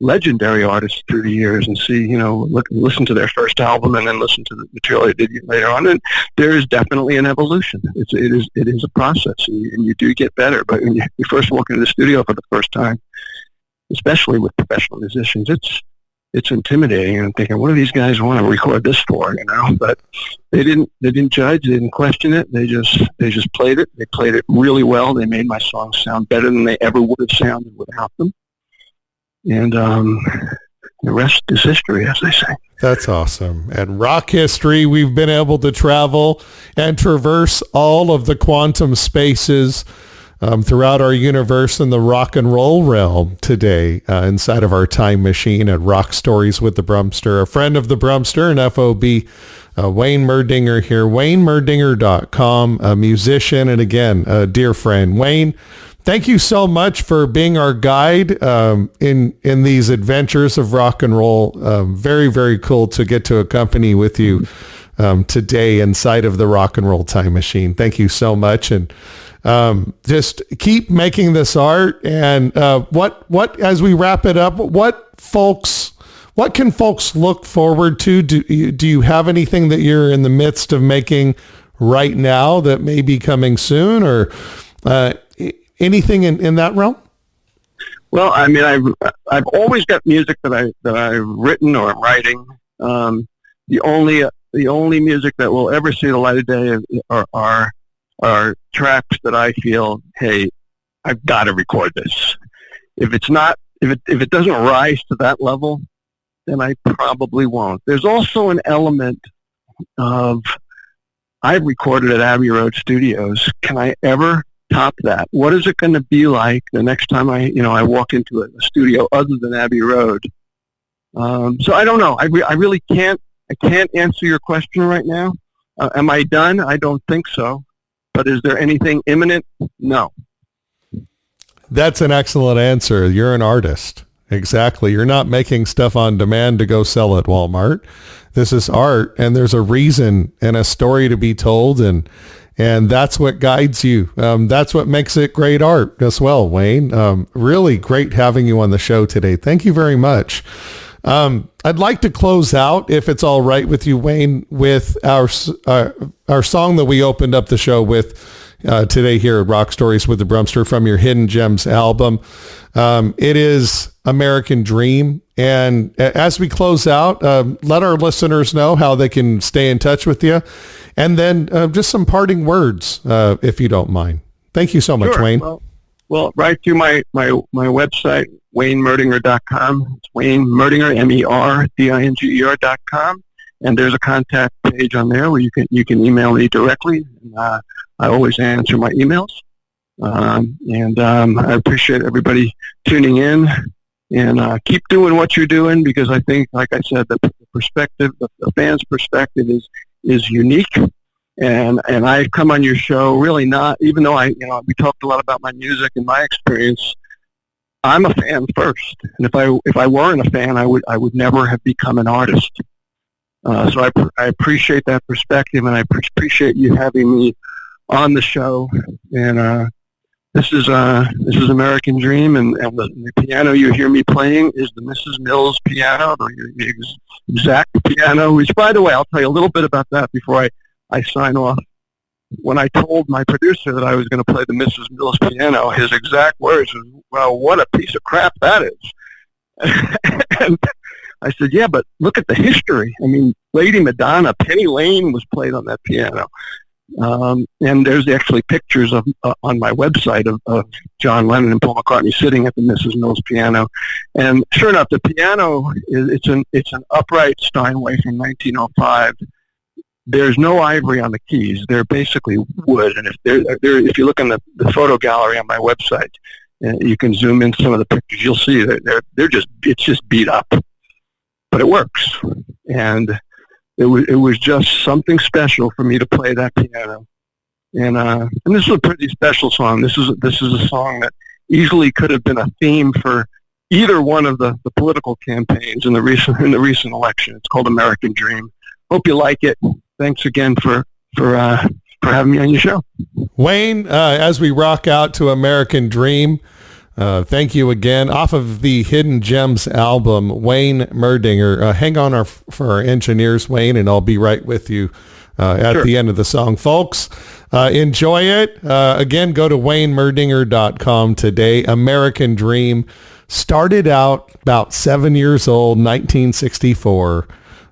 legendary artists through the years and see, listen to their first album and then listen to the material they did later on, and there is definitely an evolution. It is a process, and you do get better. But when you first walk into the studio for the first time, especially with professional musicians, it's intimidating, and I'm thinking, what do these guys want to record this for? But they didn't judge, they didn't question it. They just played it. They played it really well. They made my songs sound better than they ever would have sounded without them. And the rest is history, as they say. That's awesome. And rock history, we've been able to travel and traverse all of the quantum spaces throughout our universe in the rock and roll realm today inside of our time machine at Rock Stories with the Brumster. A friend of the Brumster, an FOB, Wayne Merdinger here, WayneMerdinger.com, a musician, and again, a dear friend. Wayne, thank you so much for being our guide in these adventures of rock and roll. Very, very cool to get to accompany with you today inside of the rock and roll time machine. Thank you so much. And just keep making this art. And what as we wrap it up, what can folks look forward to? Do you have anything that you're in the midst of making right now that may be coming soon, or anything in that realm? Well, I mean, I've always got music that I've written or I'm writing. The only music that will ever see the light of day are tracks that I feel, hey, I've got to record this. If it doesn't rise to that level, then I probably won't. There's also an element of, I've recorded at Abbey Road Studios. Can I ever top that? What is it going to be like the next time I walk into a studio other than Abbey Road? So I don't know. I really can't answer your question right now. Am I done? I don't think so. But is there anything imminent? No. That's an excellent answer. You're an artist. Exactly. You're not making stuff on demand to go sell at Walmart. This is art, and there's a reason and a story to be told, and that's what guides you. That's what makes it great art as well, Wayne. Really great having you on the show today. Thank you very much. I'd like to close out, if it's all right with you, Wayne, with our song that we opened up the show with today here at Rock Stories with the Brumster from your Hidden Gems album. It is American Dream. And as we close out, let our listeners know how they can stay in touch with you. And then just some parting words, if you don't mind. Thank you so much, Sure. Wayne. Well, right through my website, WayneMerdinger.com. It's Wayne Merdinger, MERDINGER.com. And there's a contact page on there where you can email me directly. And, I always answer my emails. I appreciate everybody tuning in, and keep doing what you're doing, because I think, like I said, the perspective, the fans' perspective is unique. And I come on your show really not, even though we talked a lot about my music and my experience, I'm a fan first. And if I weren't a fan, I would never have become an artist. So I appreciate that perspective, and I appreciate you having me on the show. And This is American Dream, and the piano you hear me playing is the Mrs. Mills piano, the exact piano. Which, by the way, I'll tell you a little bit about that before I sign off. When I told my producer that I was going to play the Mrs. Mills piano, his exact words was, "Well, what a piece of crap that is." And I said, "Yeah, but look at the history. I mean, Lady Madonna, Penny Lane was played on that piano." And there's actually pictures of on my website of John Lennon and Paul McCartney sitting at the Mrs. Mills piano. And sure enough, the piano it's an upright Steinway from 1905. There's no ivory on the keys. They're basically wood. And if you look in the photo gallery on my website, you can zoom in some of the pictures. You'll see that it's just beat up, but it works. And it was just something special for me to play that piano, and this is a pretty special song. This is a song that easily could have been a theme for either one of the political campaigns in the recent election. It's called American Dream. Hope you like it. Thanks again for having me on your show, Wayne. As we rock out to American Dream. Thank you again. Off of the Hidden Gems album, Wayne Merdinger. Hang on for our engineers, Wayne, and I'll be right with you at the end of the song. Folks, enjoy it. Again, go to waynemerdinger.com today. American Dream started out about 7 years old, 1964,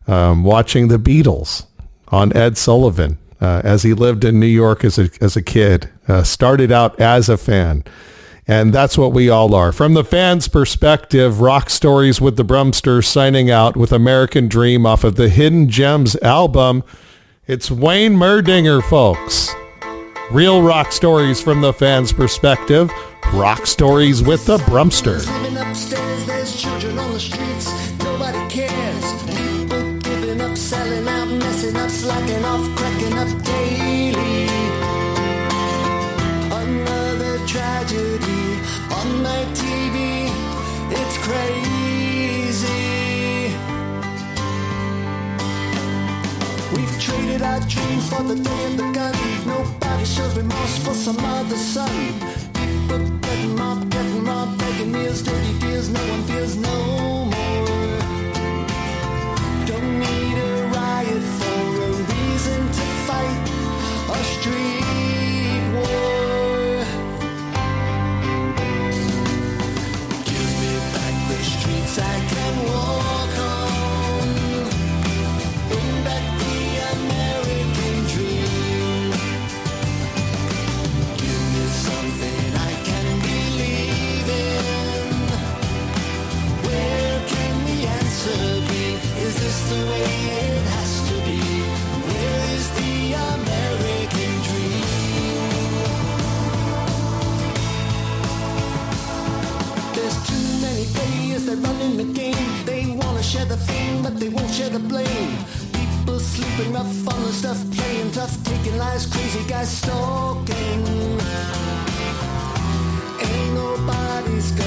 watching the Beatles on Ed Sullivan as he lived in New York as a kid. Started out as a fan. And that's what we all are. From the fans' perspective, Rock Stories with the Brumsters signing out with American Dream off of the Hidden Gems album. It's Wayne Merdinger, folks. Real rock stories from the fans' perspective. Rock Stories with the Brumsters. Living upstairs, there's children on the streets. Nobody cares. People giving up, selling out, messing up, slacking off, cracking up daily. Another tragedy on my TV, it's crazy. We've traded our dreams for the day of the gun. Nobody shows remorse for some other son. People getting robbed, begging meals, dirty deals. No one feels no more. Don't need a riot for a reason to fight a street war. I can walk on, bring back the American dream. Give me something I can believe in. Where can the answer be? Is this the way it has to be? Where is the American dream? There's too many players that run in the game. They wanna share the fame, but they won't share the blame. People sleeping rough on the stuff, playing tough, taking lies, crazy guys stalking. Ain't nobody's gonna